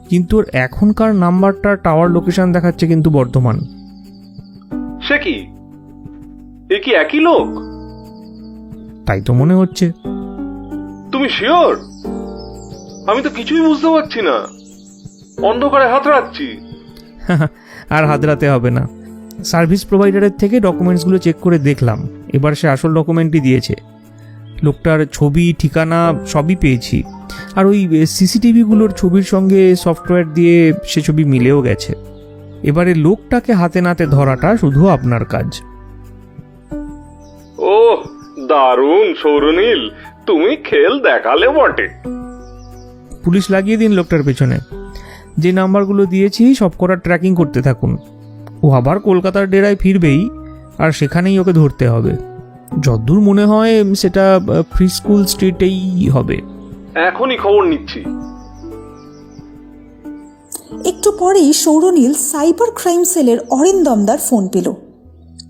কিন্তু ওর এখনকার নাম্বারটা টাওয়ার লোকেশন দেখাচ্ছে কিন্তু বর্ধমান। সে কি, এ কি একই লোক? তাই তো মনে হচ্ছে। তুমি শিওর? আমি তো কিছুই বুঝতে পারছি না, অন্ধকারে হাতড়াচ্ছি। আর হাতড়াতে হবে না, সার্ভিস প্রোভাইডারের থেকে ডকুমেন্টসগুলো চেক করে দেখলাম, এবার সে আসল ডকুমেন্টই দিয়েছে। লোকটার ছবি, ঠিকানা সবই পেয়েছি, আর ওই সিসিটিভিগুলোর ছবির সঙ্গে সফটওয়্যার দিয়ে সে ছবি মিলেও গেছে। এবারে লোকটাকে হাতে নাতে ধরাটা শুধু আপনার কাজ। ও দারুণ সৌরনীল, তুমি খেল দেখালে বটে। পুলিশ লাগিয়ে দিন লোকটার পেছনে, যে নাম্বারগুলো দিয়েছি সব কটা ট্র্যাকিং করতে থাকুন। ও আবার কলকাতার ডেরায় ফিরবেই, আর সেখানেই ওকে ধরতে হবে। যতদূর মনে হয় সেটা ফ্রি স্কুল স্ট্রিটেই হবে। এখনই খবর নিচ্ছি। একটু পরেই সৌরনীল সাইবার ক্রাইম সেলের অরিন্দমদার ফোন পেল।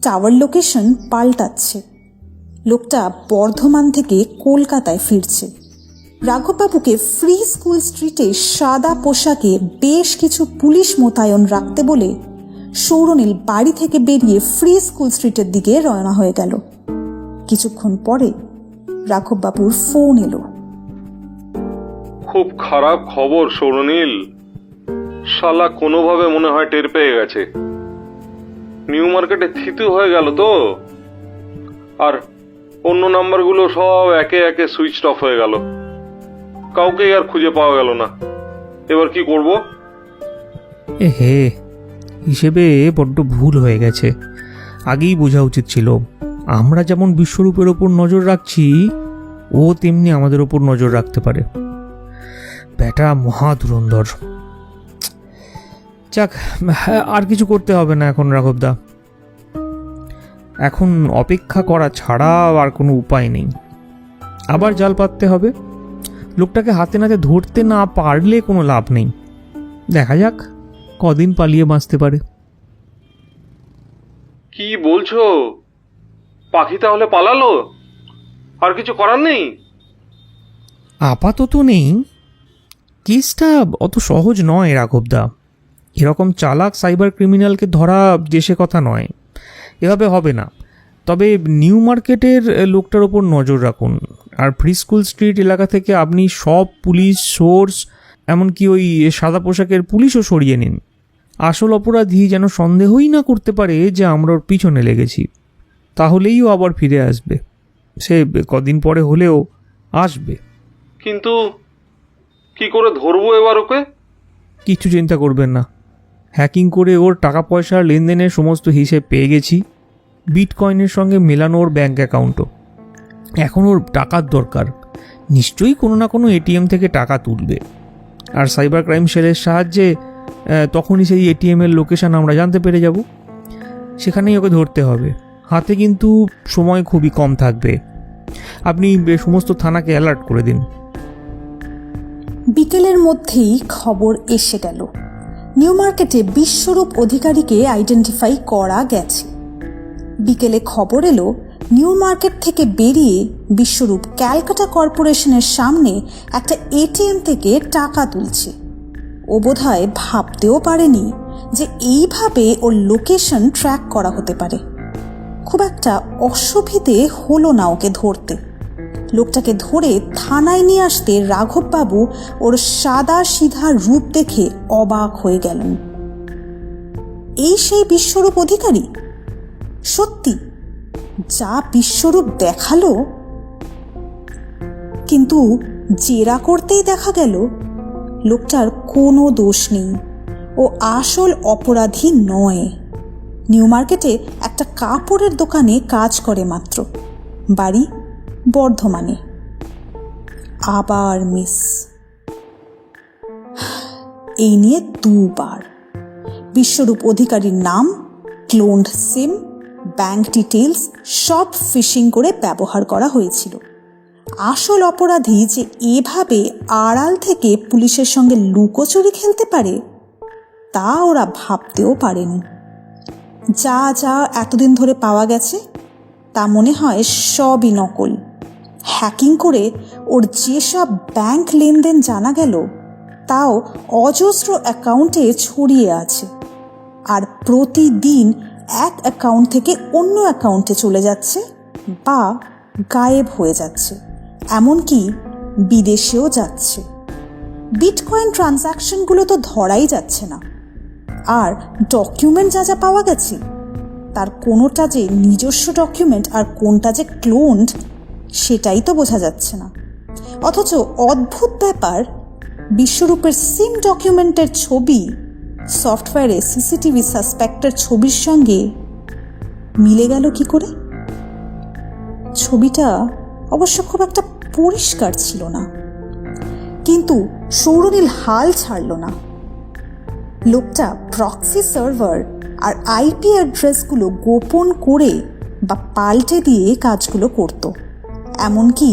টাওয়ার লোকেশন পাল্টাচ্ছে। লোকটা বর্ধমান থেকে কলকাতায় ফিরছে। রাঘববাবুকে ফ্রি স্কুল স্ট্রিটে সাদা পোশাকে বেশ কিছু পুলিশ মোতায়েন রাখতে বলে সৌরনীল বাড়ি থেকে বেরিয়ে ফ্রি স্কুল স্ট্রিটের দিকে রওনা হয়ে গেল। কিছুক্ষণ পরে রাঘববাবুর ফোন এলো। খুব খারাপ খবর সৌরনীল, শালা কোনোভাবে মনে হয় টের পেয়ে গেছে। নিউ মার্কেটে থিতু হয়ে গেল তো, আর অন্য নাম্বারগুলো সব একে একে সুইচ অফ হয়ে গেল, কাউকেই আর খুঁজে পাওয়া গেল না। এবার কি করব? হে, হিসেবে বড্ড ভুল হয়ে গেছে। আগেই বোঝা উচিত ছিল। আমরা যেমন বিশ্বরূপের ওপর নজর রাখছি, ও তেমনি আমাদের ওপর নজর রাখতে পারে। ব্যাটা মহা ধুরন্ধর। যাক, আর কিছু করতে হবে না এখন রাঘবদা। এখন অপেক্ষা করা ছাড়া আর কোনো উপায় নেই। আবার জাল পাততে হবে। লোকটাকে হাতে নাতে ধরতে না পারলে কোনো লাভ নেই। দেখা যাক কদিন পালিয়ে বাঁচতে পারে। কি বলছো? পাখি তাহলে পালালো? আর কিছু করার নেই? আপাতত নেই। কেসটা অত সহজ নয় রাঘবদা। এরকম চালাক সাইবার ক্রিমিনালকে ধরা যে সে কথা নয়। এভাবে হবে না। তবে নিউ মার্কেটের লোকটার ওপর নজর রাখুন, আর ফ্রি স্কুল স্ট্রিট এলাকা থেকে আপনি সব পুলিশ সোর্স, এমনকি ওই সাদা পোশাকের পুলিশও সরিয়ে নিন। আসল অপরাধী যেন সন্দেহই না করতে পারে যে আমরা ওর পিছনে লেগেছি। তাহলেই ও আবার ফিরে আসবে। সে কদিন পরে হলেও আসবে। কিন্তু কি করে ধরবো এবার ওকে? কিছু চিন্তা করবেন না। হ্যাকিং করে ওর টাকা পয়সার লেনদেনের সমস্ত হিসেব পেয়ে গেছি। বিটকয়েনের সঙ্গে মেলানো ওর ব্যাঙ্ক অ্যাকাউন্টও। এখন ওর টাকার দরকার, নিশ্চয়ই কোনো না কোনো এটিএম থেকে টাকা তুলবে। আর সাইবার ক্রাইম সেলের সাহায্যে তখনই সেই এটিএমের লোকেশান আমরা জানতে পেরে যাব। সেখানেই ওকে ধরতে হবে। হাতে কিন্তু সময় খুবই কম থাকবে। আপনি সমস্ত থানাকে অ্যালার্ট করে দিন। বিকেলের মধ্যেই খবর এসে গেল, নিউ মার্কেটে বিশ্বরূপ অধিকারীকে আইডেন্টিফাই করা গেছে। বিকেলে খবর এলো নিউ মার্কেট থেকে বেরিয়ে বিশ্বরূপ ক্যালকাটা কর্পোরেশনের সামনে একটা এটিএম থেকে টাকা তুলছে। ও বোধহয় ভাবতেও পারেনি যে এইভাবে ওর লোকেশন ট্র্যাক করা হতে পারে। খুব একটা অসুবিধে হলো না ওকে ধরতে। লোকটাকে ধরে থানায় নিয়ে আসতে রাঘববাবু ওর সাদা সিধা রূপ দেখে অবাক হয়ে গেলেন। এই সেই বিশ্বরূপ অধিকারী? সত্যি যা বিশ্বরূপ দেখালো। কিন্তু জেরা করতেই দেখা গেল লোকটার কোনো দোষ নেই। ও আসল অপরাধী নয়। নিউ মার্কেটে একটা কাপড়ের দোকানে কাজ করে মাত্র। বাড়ি বর্ধমানে। আবার মিস। এই নিয়ে দুবার। বিশ্বরূপ অধিকারীর নাম, ক্লোনড সিম, ব্যাংক ডিটেলস সব ফিশিং করে ব্যবহার করা হয়েছিল। আসল অপরাধী যে এভাবে আড়াল থেকে পুলিশের সঙ্গে লুকোচুরি খেলতে পারে তা ওরা ভাবতেও পারেনি। যা যা এতদিন ধরে পাওয়া গেছে তা মনে হয় সবই নকল। হ্যাকিং করে ওর যেসব ব্যাংক লেনদেন জানা গেল তাও অজস্র অ্যাকাউন্টে ছড়িয়ে আছে, আর প্রতিদিন এক অ্যাকাউন্ট থেকে অন্য অ্যাকাউন্টে চলে যাচ্ছে বা গায়েব হয়ে যাচ্ছে, এমনকি বিদেশেও যাচ্ছে। বিটকয়েন ট্রানজ্যাকশনগুলো তো ধরাই যাচ্ছে না, আর ডকুমেন্ট যা যা পাওয়া গেছে তার কোনোটা যে নিজস্ব ডকুমেন্ট আর কোনটা যে ক্লোনড সেটাই তো বোঝা যাচ্ছে না। অথচ অদ্ভুত ব্যাপার, বিশ্বরূপের সিম ডকুমেন্টের ছবি সফটওয়্যারে সিসিটিভি সাসপেক্টের ছবির সঙ্গে মিলে গেল কি করে? ছবিটা অবশ্য খুব একটা পরিষ্কার ছিল না, কিন্তু সৌরনীল হাল ছাড়ল না। লোকটা প্রক্সি সার্ভার আর আইপি অ্যাড্রেসগুলো গোপন করে বা পাল্টে দিয়ে কাজগুলো করত, এমনকি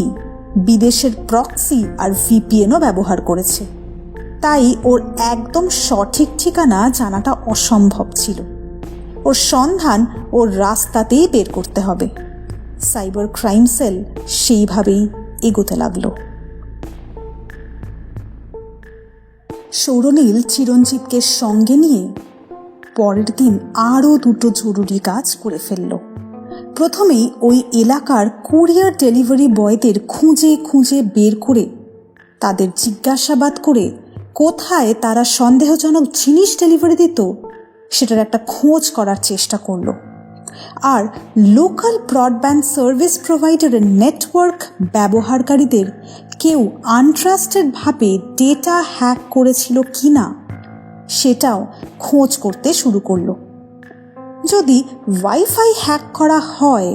বিদেশের প্রক্সি আর ভিপিএনও ব্যবহার করেছে। তাই ওর একদম সঠিক ঠিকানা জানাটা অসম্ভব ছিল। ওর সন্ধান ওর রাস্তাতেই বের করতে হবে। সাইবার ক্রাইম সেল সেইভাবেই এগোতে লাগলো। সৌরনীল চিরঞ্জিতকে সঙ্গে নিয়ে পরের দিন আরও দুটো জরুরি কাজ করে ফেলল। প্রথমেই ওই এলাকার কুরিয়ার ডেলিভারি বয়দের খুঁজে খুঁজে বের করে তাদের জিজ্ঞাসাবাদ করে কোথায় তারা সন্দেহজনক জিনিস ডেলিভারি দিত সেটার একটা খোঁজ করার চেষ্টা করল। আর লোকাল ব্রডব্যান্ড সার্ভিস প্রোভাইডারের নেটওয়ার্ক ব্যবহারকারীদের কেউ আনট্রাস্টেডভাবে ডেটা হ্যাক করেছিল কিনা সেটাও খোঁজ করতে শুরু করলো। যদি ওয়াইফাই হ্যাক করা হয়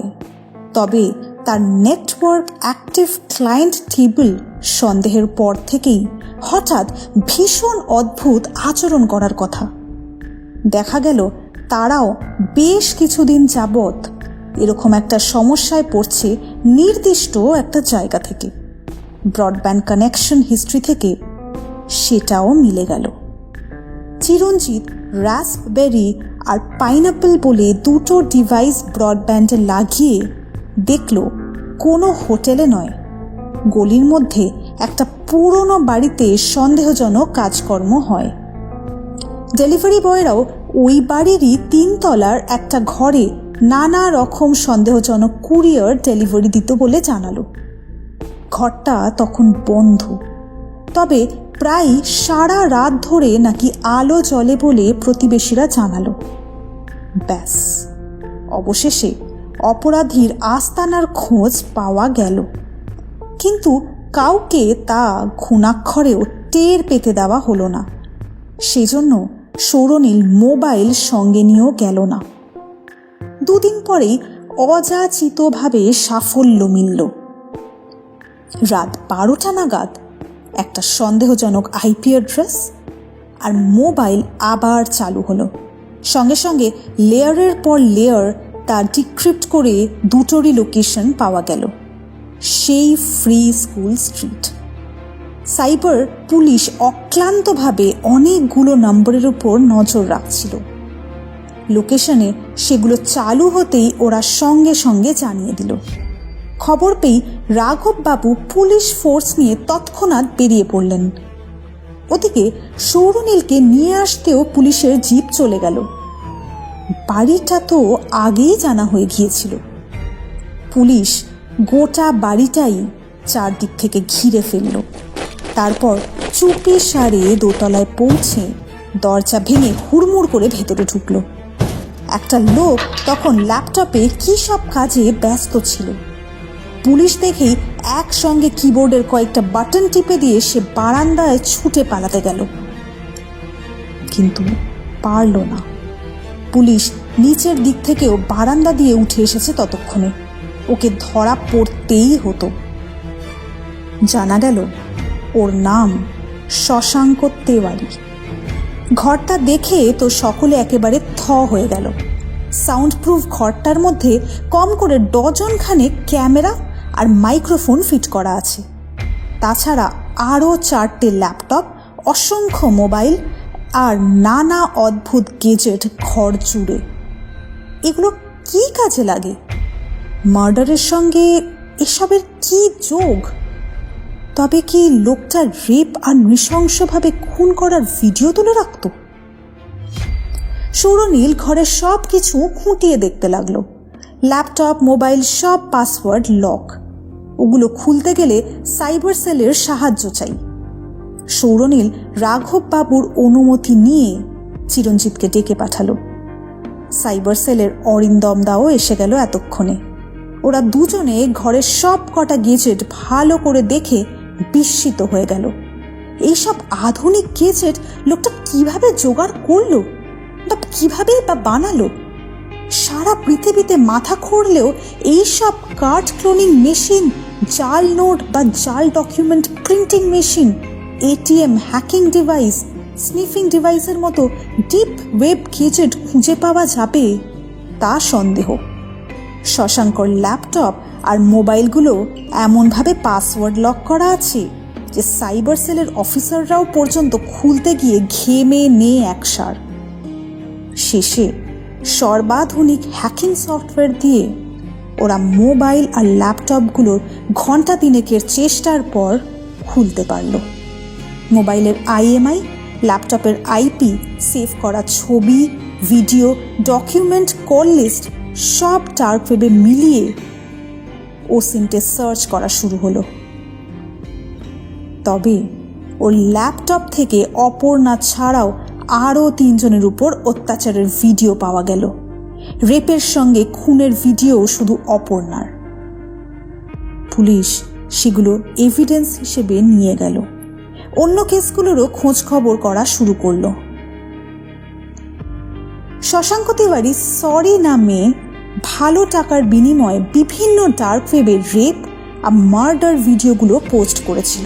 তবে তার নেটওয়ার্ক অ্যাক্টিভ ক্লায়েন্ট টেবিল সন্দেহের পর থেকেই হঠাৎ ভীষণ অদ্ভুত আচরণ করার কথা। দেখা গেল তারাও বেশ কিছুদিন যাবৎ এরকম একটা সমস্যায় পড়ছে নির্দিষ্ট একটা জায়গা থেকে। ব্রডব্যান্ড কানেকশন হিস্ট্রি থেকে সেটাও মিলে গেল। চিরঞ্জিত রাস্পবেরি আর পাইনাপল বলে দুটো ডিভাইস ব্রডব্যান্ডে লাগিয়ে দেখল কোনো হোটেলে নয়, গলির মধ্যে একটা পুরনো বাড়িতে সন্দেহজনক কাজকর্ম হয়। ডেলিভারি বয়রাও ওই বাড়িরই 3 তলার একটা ঘরে নানা রকম সন্দেহজনক কুরিয়ার ডেলিভারি দিত বলে জানালো। ঘরটা তখন বন্ধ, তবে প্রায় সারা রাত ধরে নাকি আলো জ্বলে বলে প্রতিবেশীরা জানালো। ব্যাস, অবশেষে অপরাধীর আস্তানার খোঁজ পাওয়া গেল, কিন্তু কাউকে তা ঘুণাক্ষরেও টের পেতে দেওয়া হলো না। সেজন্য সৌরনীল মোবাইল সঙ্গে নিয়েও গেল না। 2 দিন পরেই অযাচিতভাবে সাফল্য মিলল। রাত 12টা নাগাদ একটা সন্দেহজনক আইপি অ্যাড্রেস আর মোবাইল আবার চালু হলো। সঙ্গে সঙ্গে লেয়ারের পর লেয়ার তা ডিক্রিপ্ট করে দুটোরই লোকেশন পাওয়া গেল, সেই free school street. Cyber police অক্লান্তভাবে অনেকগুলো নম্বরের উপর নজর রাখছিল। লোকেশনে সেগুলো চালু হতেই ওরা সঙ্গে সঙ্গে জানিয়ে দিল। খবর পেয়ে রাঘববাবু পুলিশ ফোর্স নিয়ে তৎক্ষণাৎ বেরিয়ে পড়লেন। ওদিকে সৌরনীলকে নিয়ে আসতেও পুলিশের জিপ চলে গেল। বাড়িটা তো আগেই জানা হয়ে গিয়েছিল। পুলিশ গোটা বাড়িটাই চারদিক থেকে ঘিরে ফেলল। তারপর চুপি সারে দোতলায় পৌঁছে দরজা ভেঙে হুড়মুড় করে ভেতরে ঢুকল। একটা লোক তখন ল্যাপটপে কী সব কাজে ব্যস্ত ছিল। পুলিশ দেখেই একসঙ্গে কিবোর্ডের কয়েকটা বাটন টিপে দিয়ে সে বারান্দায় ছুটে পালাতে গেল, কিন্তু পারল না। পুলিশ নিচের দিক থেকেও বারান্দা দিয়ে উঠে এসেছে ততক্ষণে। ওকে ধরা পড়তেই হতো। জানা গেল ওর নাম শশাঙ্ক তেওয়ারি। ঘরটা দেখে তো সকলে একেবারে থ হয়ে গেল। সাউন্ড প্রুফ ঘরটার মধ্যে কম করে ডজনখানেক ক্যামেরা আর মাইক্রোফোন ফিট করা আছে। তাছাড়া আরও 4টে ল্যাপটপ, অসংখ্য মোবাইল আর নানা অদ্ভুত গেজেট ঘর জুড়ে। এগুলো কি কাজে লাগে? মার্ডারের সঙ্গে এসবের কি যোগ? তবে কি লোকটা রেপ আর নৃশংসভাবে খুন করার ভিডিও তুলে রাখত? সৌরনীল ঘরের সব কিছু খুঁটিয়ে দেখতে লাগলো। ল্যাপটপ, মোবাইল, সব পাসওয়ার্ড লক। ওগুলো খুলতে গেলে সাইবার সেলের সাহায্য চাই। সৌরনীল রাঘব বাবুর অনুমতি নিয়ে চিরঞ্জিতকে ডেকে পাঠালো। সাইবার সেলের অরিন্দম দাও এসে গেল এতক্ষণে। ওরা দুজনে ঘরের সব কটা গেজেট ভালো করে দেখে বিস্মিত হয়ে গেল। এইসব আধুনিক গেজেট লোকটা কিভাবে জোগাড় করলো বা কিভাবেই বা বানালো? সারা পৃথিবীতে মাথা খুঁড়লেও এইসব কার্ড ক্লোনিং মেশিন, জাল নোট বা জাল document printing machine, ATM hacking device, sniffing ডিভাইসের মতো ডিপ ওয়েব গেজেট খুঁজে পাওয়া যাবে তা সন্দেহ। শশাঙ্কর ল্যাপটপ আর মোবাইলগুলো এমনভাবে পাসওয়ার্ড লক করা আছে যে সাইবার সেলের অফিসাররাও পর্যন্ত খুলতে গিয়ে ঘেমে নেই একসার। শেষে সর্বাধুনিক হ্যাকিং সফটওয়্যার দিয়ে ওরা মোবাইল আর ল্যাপটপগুলোর ঘণ্টা তিনেকের চেষ্টার পর খুলতে পারল। মোবাইলের IMEI, ল্যাপটপের IP, সেভ করা ছবি, ভিডিও, ডকুমেন্ট, কল লিস্ট সব ডার্ক ওয়েবে মিলিয়ে ওসিন্টে সার্চ করা শুরু হলো। তবে ওর ল্যাপটপ থেকে অপর্ণা ছাড়াও আরও 3 জনের উপর অত্যাচারের ভিডিও পাওয়া গেল। রেপের সঙ্গে খুনের ভিডিও শুধু অপর্ণার। পুলিশ সেগুলো এভিডেন্স হিসেবে নিয়ে গেল। অন্য কেসগুলোরও খোঁজ খবর করা শুরু করলো। শশাঙ্ক তিওয়ারি সরি নামে ভালো টাকার বিনিময়ে বিভিন্ন ডার্ক ওয়েবে রেপ আর মার্ডার ভিডিওগুলো পোস্ট করেছিল।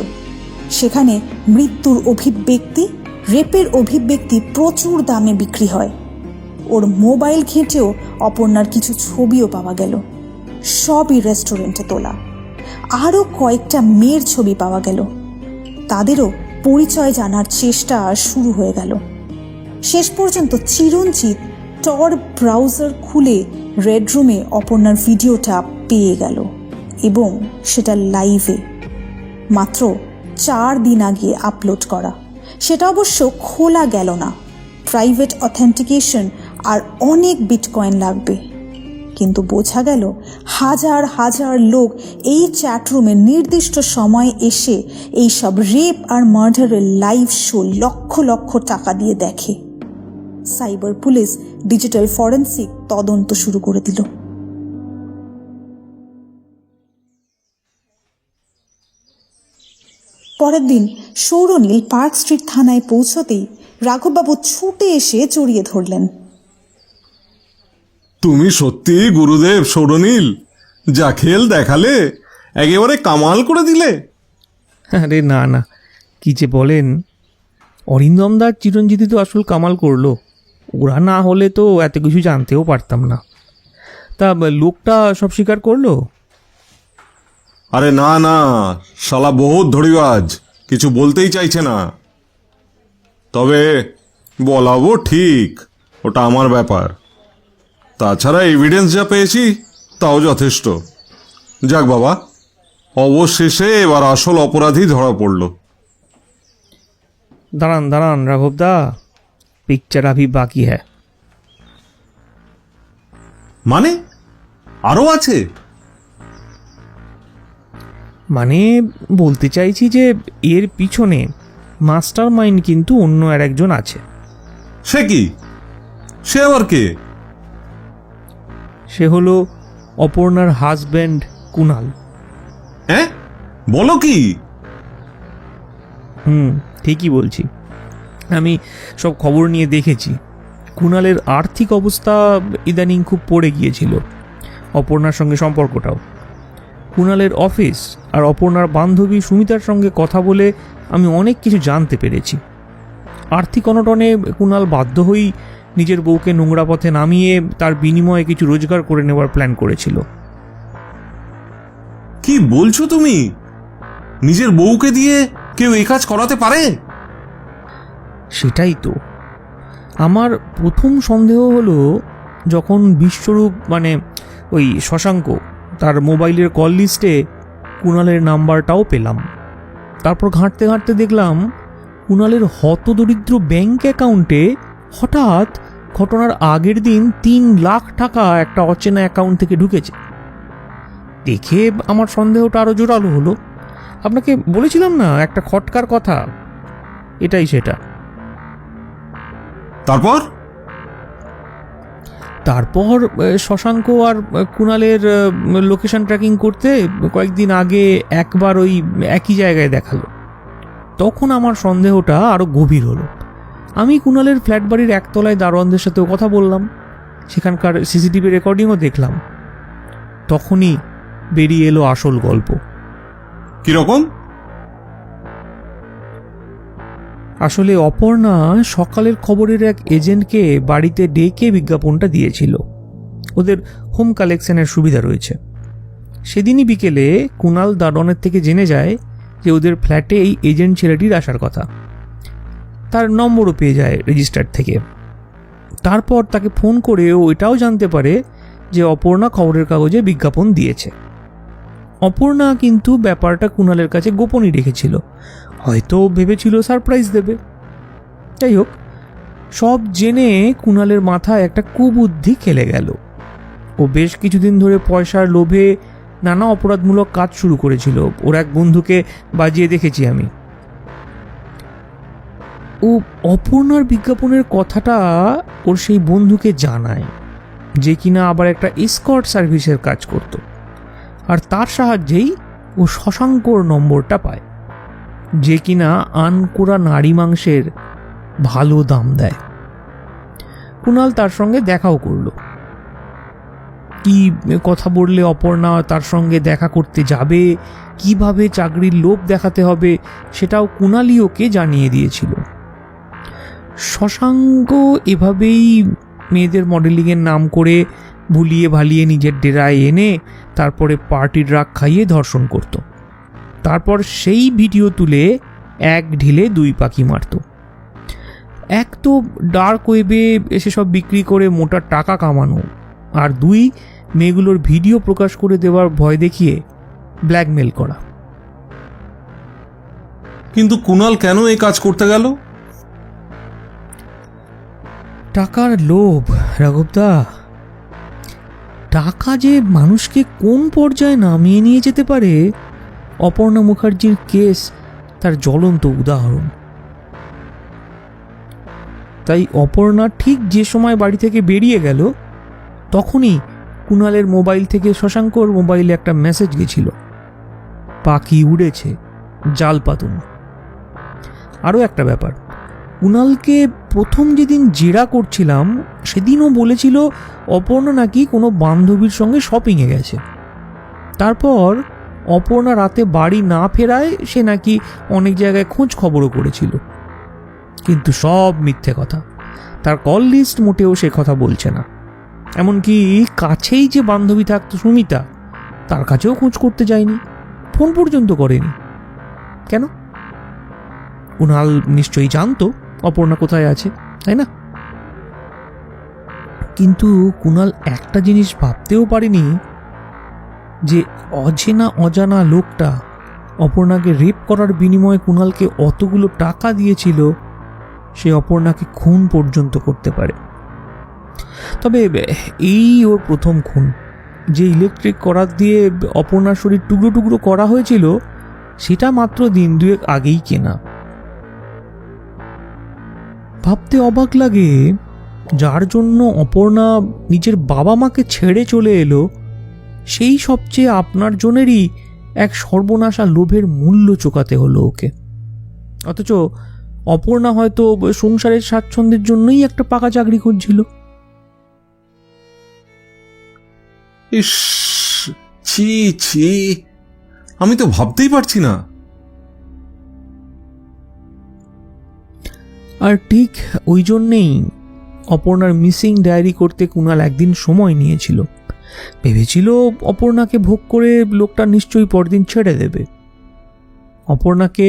সেখানে মৃত্যুর অভিব্যক্তি, রেপের অভিব্যক্তি প্রচুর দামে বিক্রি হয়। ওর মোবাইল ঘেঁটেও অপর্ণার কিছু ছবিও পাওয়া গেল, সবই রেস্টুরেন্টে তোলা। আরও কয়েকটা মেয়ের ছবি পাওয়া গেল। তাদেরও পরিচয় জানার চেষ্টা শুরু হয়ে গেল। শেষ পর্যন্ত চিরঞ্জিত টর ব্রাউজার খুলে রেড রুমে অপর্ণার ভিডিওটা পেয়ে গেল এবং সেটা লাইভে মাত্র 4 দিন আগে আপলোড করা। সেটা অবশ্য খোলা গেল না। প্রাইভেট অথেন্টিকেশন আর অনেক বিটকয়েন লাগবে। কিন্তু বোঝা গেল হাজার হাজার লোক এই চ্যাটরুমে নির্দিষ্ট সময়ে এসে এইসব রেপ আর মার্ডারের লাইভ শো লক্ষ লক্ষ টাকা দিয়ে দেখে। সাইবার পুলিশ ডিজিটাল ফরেন্সিক তদন্ত শুরু করে দিল। পরের দিন সৌরনীল পার্ক স্ট্রিট থানায় পৌঁছতেই রাঘববাবু ছুটে এসে জড়িয়ে ধরলেন। তুমি সত্যি গুরুদেব সৌরনীল, যা খেল দেখালে, একেবারে কামাল করে দিলে। আরে না না, কি যে বলেন, অরিন্দমদার চিরঞ্জিতি তো আসল কামাল করলো। ওরা না হলে তো এত কিছু জানতেও পারতাম না। তা লোকটা সব স্বীকার করলো? আরে না না, শালা বহুত ধড়িবাজ, কিছু বলতেই চাইছে না। তবে বলাবো ঠিক, ওটা আমার ব্যাপার। তাছাড়া এভিডেন্স যা পেয়েছি তাও যথেষ্ট। যাক বাবা, অবশেষে এবার আসল অপরাধী ধরা পড়ল। দাঁড়ান দাঁড়ান রাঘবদা, পিকচার আভি বাকি হ্যাঁ। মানে আরও আছে? মানে বলতে চাইছি যে এর পিছনে মাস্টার মাইন্ড কিন্তু অন্য আর একজন আছে। সে কি? সে আবার কে? সে হলো অপর্ণার হাজব্যান্ড কুনাল। হ্যাঁ, বলো কি? ঠিকই বলছি। আমি সব খবর নিয়ে দেখেছি। কুনালের আর্থিক অবস্থা ইদানিং খুব পড়ে গিয়েছিল, অপর্ণার সঙ্গে সম্পর্কটাও। কুনালের অফিস আর অপর্ণার বান্ধবী সুমিতার সঙ্গে কথা বলে আমি অনেক কিছু জানতে পেরেছি। আর্থিক অনটনে কুনাল বাধ্য হয়েই নিজের বউকে নোংরা পথে নামিয়ে তার বিনিময়ে কিছু রোজগার করে নেওয়ার প্ল্যান করেছিল। কি বলছো তুমি? নিজের বউকে দিয়ে কেউ এই কাজ করাতে পারে? সেটাই তো আমার প্রথম সন্দেহ হলো, যখন বিশ্বরূপ মানে ওই শশাঙ্ক তার মোবাইলের কল লিস্টে কুণালের নাম্বারটাও পেলাম। তারপর ঘাঁটতে ঘাঁটতে দেখলাম কুণালের হতদরিদ্র ব্যাংক অ্যাকাউন্টে হঠাৎ ঘটনার আগের দিন 3 লাখ টাকা একটা অচেনা অ্যাকাউন্ট থেকে ঢুকেছে। দেখে আমার সন্দেহটা আরও জোরালো হলো। আপনাকে বলেছিলাম না একটা খটকার কথা, এটাই সেটা। তারপর শশাঙ্ক আর কুণালের লোকেশন ট্র্যাকিং করতে কয়েকদিন আগে একবার ওই একই জায়গায় দেখালো। তখন আমার সন্দেহটা আরও গভীর হলো। আমি কুণালের ফ্ল্যাট বাড়ির একতলায় দারোয়ানদের সাথেও কথা বললাম, সেখানকার সিসিটিভি রেকর্ডিংও দেখলাম। তখনই বেরিয়ে এলো আসল গল্প। কিরকম? আসলে অপর্ণা সকালের খবরের এক এজেন্টকে বাড়িতে ডেকে বিজ্ঞাপনটা দিয়েছিল। ওদের হোম কালেকশনের সুবিধা রয়েছে। সেদিনই বিকেলে কুণাল দারোয়ানের থেকে জেনে যায় যে ওদের ফ্ল্যাটে এই এজেন্ট ছেলেটির আসার কথা। তার নম্বরও পেয়ে যায় রেজিস্টার থেকে। তারপর তাকে ফোন করে ও এটাও জানতে পারে যে অপর্ণা খবরের কাগজে বিজ্ঞাপন দিয়েছে। অপর্ণা কিন্তু ব্যাপারটা কুণালের কাছে গোপনই রেখেছিল, হয়তো ভেবেছিল সারপ্রাইজ দেবে। যাই হোক, সব জেনে কুণালের মাথায় একটা কুবুদ্ধি খেলে গেল। ও বেশ কিছুদিন ধরে পয়সার লোভে নানা অপরাধমূলক কাজ শুরু করেছিল। ওর এক বন্ধুকে বাজিয়ে দেখেছি আমি। ও অপর্ণার বিজ্ঞাপনের কথাটা ওর সেই বন্ধুকে জানায়, যে কিনা আবার একটা এসকর্ট সার্ভিসের কাজ করত। আর তার সাহায্যেই ও শশাঙ্কর নম্বরটা পায়, যে কিনা আনকোরা নারী মাংসের ভালো দাম দেয়। কুণাল তার সঙ্গে দেখাও করল। কি কথা বললে অপর্ণা তার সঙ্গে দেখা করতে যাবে, কিভাবে চাকরির লোভ দেখাতে হবে, সেটাও কুণালই ওকে জানিয়ে দিয়েছিল। শশাঙ্ক এভাবেই মেয়েদের মডেলিংয়ের নাম করে ভুলিয়ে ভালিয়ে নিজের ডেরায় এনে তারপরে পার্টি ড্রাগ খাইয়ে ধর্ষণ করত। তারপর সেই ভিডিও তুলে এক ঢিলে 2 পাখি মারত। এক তো ডার্ক ওয়েবে এসে সব বিক্রি করে মোটা টাকা কামানো, আর 2 মেয়েগুলোর ভিডিও প্রকাশ করে দেওয়ার ভয় দেখিয়ে ব্ল্যাকমেল করা। কিন্তু কুণাল কেন এই কাজ করতে গেল? টাকার লোভ রাঘবদা। টাকা যে মানুষকে কোন পর্যায়ে নামিয়ে নিয়ে যেতে পারে, অপর্ণা মুখার্জির কেস তার জ্বলন্ত উদাহরণ। তাই অপর্ণা ঠিক যে সময় বাড়ি থেকে বেরিয়ে গেল, তখনই কুণালের মোবাইল থেকে শশাঙ্কর মোবাইলে একটা মেসেজ গেছিল, পাখি উড়েছে, জাল পাতুন। আরও একটা ব্যাপার, কুণালকে প্রথম যেদিন জেরা করছিলাম সেদিনও বলেছিল অপর্ণা নাকি কোনো বান্ধবীর সঙ্গে শপিংয়ে গেছে। তারপর অপর্ণা রাতে বাড়ি না ফেরায় সে নাকি অনেক জায়গায় খোঁজ খবরও করেছিল। কিন্তু সব মিথ্যে কথা। তার কল লিস্ট মোটেও সে কথা বলছে না। এমনকি কাছেই যে বান্ধবী থাকতো সুমিতা, তার কাছেও খোঁজ করতে যায়নি, ফোন পর্যন্ত করেনি। কেন? কুণাল নিশ্চয়ই জানতো অপর্ণা কোথায় আছে, তাই না? কিন্তু কুণাল একটা জিনিস ভাবতেও পারেনি, যে অচেনা অজানা লোকটা অপর্ণাকে রেপ করার বিনিময়ে কুণালকে অতগুলো টাকা দিয়েছিল, সে অপর্ণাকে খুন পর্যন্ত করতে পারে। তবে এই ওর প্রথম খুন। যে ইলেকট্রিক করাত দিয়ে অপর্ণার শরীর টুকরো টুকরো করা হয়েছিল, সেটা মাত্র 2 দিন আগেই কেনা। ভাবতে অবাক লাগে, যার জন্য অপর্ণা নিজের বাবা মাকে ছেড়ে চলে এলো, সেই সবচেয়ে আপনার জনেরই এক সর্বনাশা লোভের মূল্য চোকাতে হলো ওকে। অথচ অপর্ণা হয়তো সংসারের স্বাচ্ছন্দ্যের জন্যই একটা পাকা চাকরি খুঁজছিল। ইস, ছি ছি, আমি তো ভাবতেই পারছি না। আর ঠিক ওই জন্যেই অপর্ণার মিসিং ডায়েরি করতে কুণাল একদিন সময় নিয়েছিল। ভেবেছিল অপর্ণাকে ভোগ করে লোকটা নিশ্চয়ই পরদিন ছেড়ে দেবে। অপর্ণাকে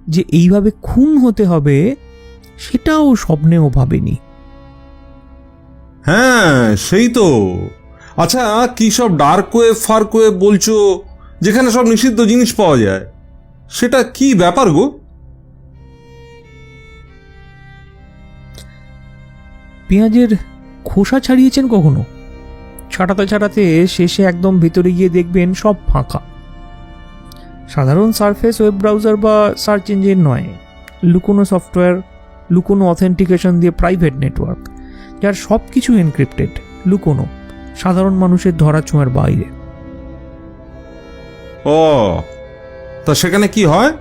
যে এইভাবে খুন হতে হবে, সেটাও স্বপ্নেও ভাবেনি। হ্যাঁ সেই তো। আচ্ছা, কি সব ডার্ক ওয়েব ফার্ক ওয়েব বলছো, যেখানে সব নিষিদ্ধ জিনিস পাওয়া যায়, সেটা কি ব্যাপার গো? পেঁয়াজের খোসা ছাড়িয়েছেন কখনো? ছাটাতে ছাটাতে শেষে একদম ভিতরে গিয়ে দেখবেন সব ফাঁকা। সাধারণ সারফেস ওয়েব ব্রাউজার বা সার্চ ইঞ্জিন নয়, লুকোনো সফটওয়্যার, লুকোনো অথেন্টিকেশন দিয়ে প্রাইভেট নেটওয়ার্ক, যার সব কিছু এনক্রিপ্টেড, লুকোনো, সাধারণ মানুষের ধরা ছোঁয়ার বাইরে। ও, তা সেখানে কি হয়?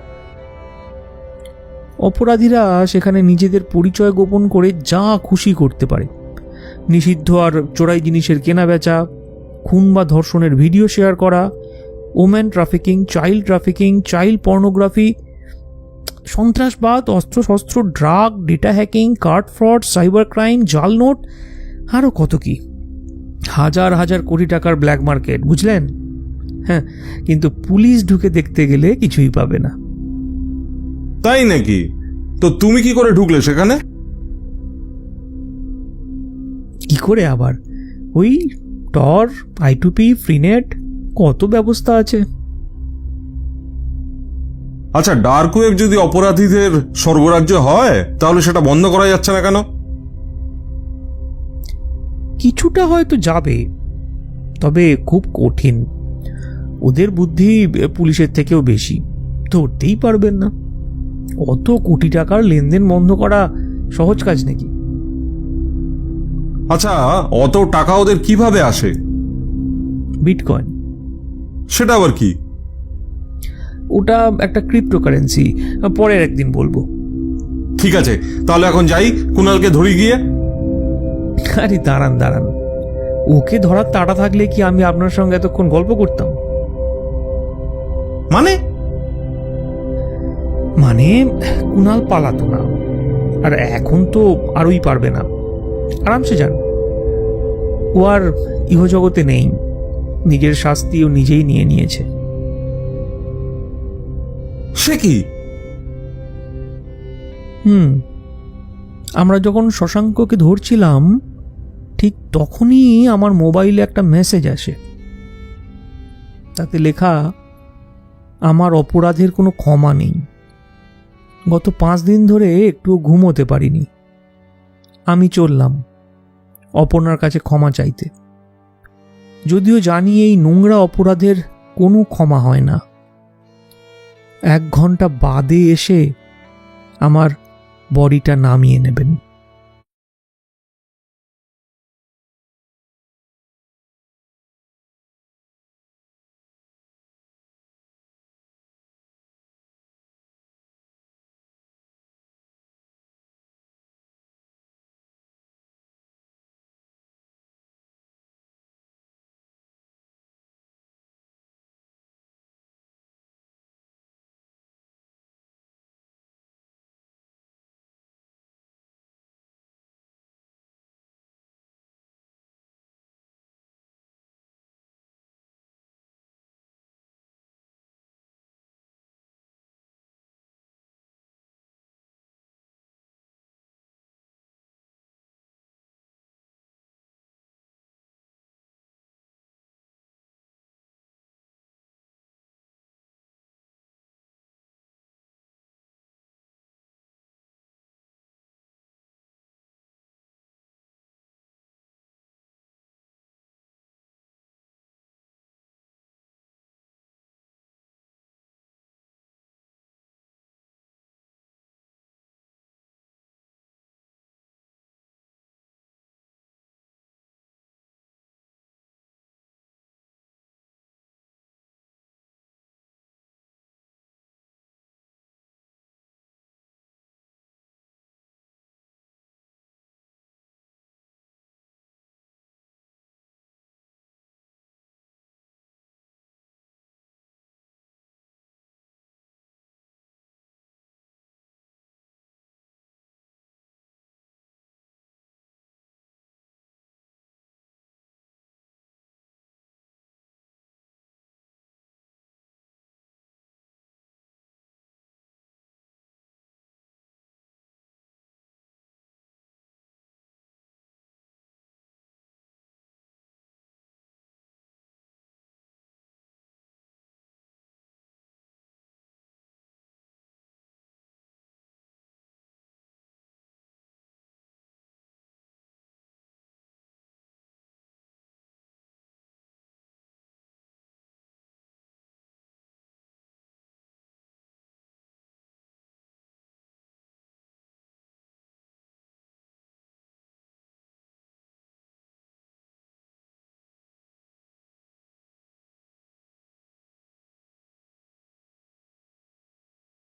অপরাধীরা সেখানে নিজেদের পরিচয় গোপন করে যা খুশি করতে পারে। নিষিদ্ধ আর চোরাই জিনিসের কেনা বেচা, খুন বা ধর্ষণের ভিডিও শেয়ার করা, ওম্যান ট্রাফিকিং, চাইল্ড পর্নোগ্রাফি, সন্ত্রাসবাদ, অস্ত্রশস্ত্র, drug, data hacking, card fraud, cyber crime, জাল নোট, আরও কত কি। হাজার হাজার কোটি টাকার ব্ল্যাক মার্কেট, বুঝলেন? হ্যাঁ, কিন্তু পুলিশ ঢুকে দেখতে গেলে কিছুই পাবে না। তাই নাকি? তো তুমি কি করে ঢুকলে সেখানে? কি করে আবার? ওই টর, I2P, ফ্রিনেট, কত ব্যবস্থা আছে। আচ্ছা, ডার্ক ওয়েব যদি অপরাধীদের স্বর্গরাজ্য হয়, তাহলে সেটা বন্ধ করা যাচ্ছে না কেন? কিছুটা হয়তো যাবে, তবে খুব কঠিন। ওদের বুদ্ধি পুলিশের থেকেও বেশি, ধরতেই পারবেন না। অত কোটি টাকার লেনদেন বন্ধ করা সহজ কাজ নাকি? আচ্ছা, অত টাকা ওদের কিভাবে আসে? বিটকয়েন। সেটা আবার কি? ওটা একটা ক্রিপ্টোকারেন্সি, পরের একদিন বলবো। ঠিক আছে, তাহলে এখন যাই, কুণালকে ধরি গিয়ে। আরে দাঁড়ান দাঁড়ান, ওকে ধরার তাড়া থাকলে কি আমি আপনার সঙ্গে এতক্ষণ গল্প করতাম? মানে মানে কুণাল পালাতো না, আর এখন তো আরই পারবে না। আরামসে যান, ও আর ইহজগতে নেই, নিজের শাস্তি ও নিজেই নিয়ে নিয়েছে। সে কি? আমরা যখন শশাঙ্ককে ধরছিলাম, ঠিক তখনই আমার মোবাইলে একটা মেসেজ আসে। তাতে লেখা, আমার অপরাধের কোনো ক্ষমা নেই। গত 5 দিন ধরে একটুও ঘুমোতে পারিনি। আমি চললাম অপর্ণার কাছে ক্ষমা চাইতে, যদিও জানি এই নোংরা অপরাধের কোনো ক্ষমা হয় না। 1 ঘন্টা বাদে এসে আমার বডিটা নামিয়ে নেবেন।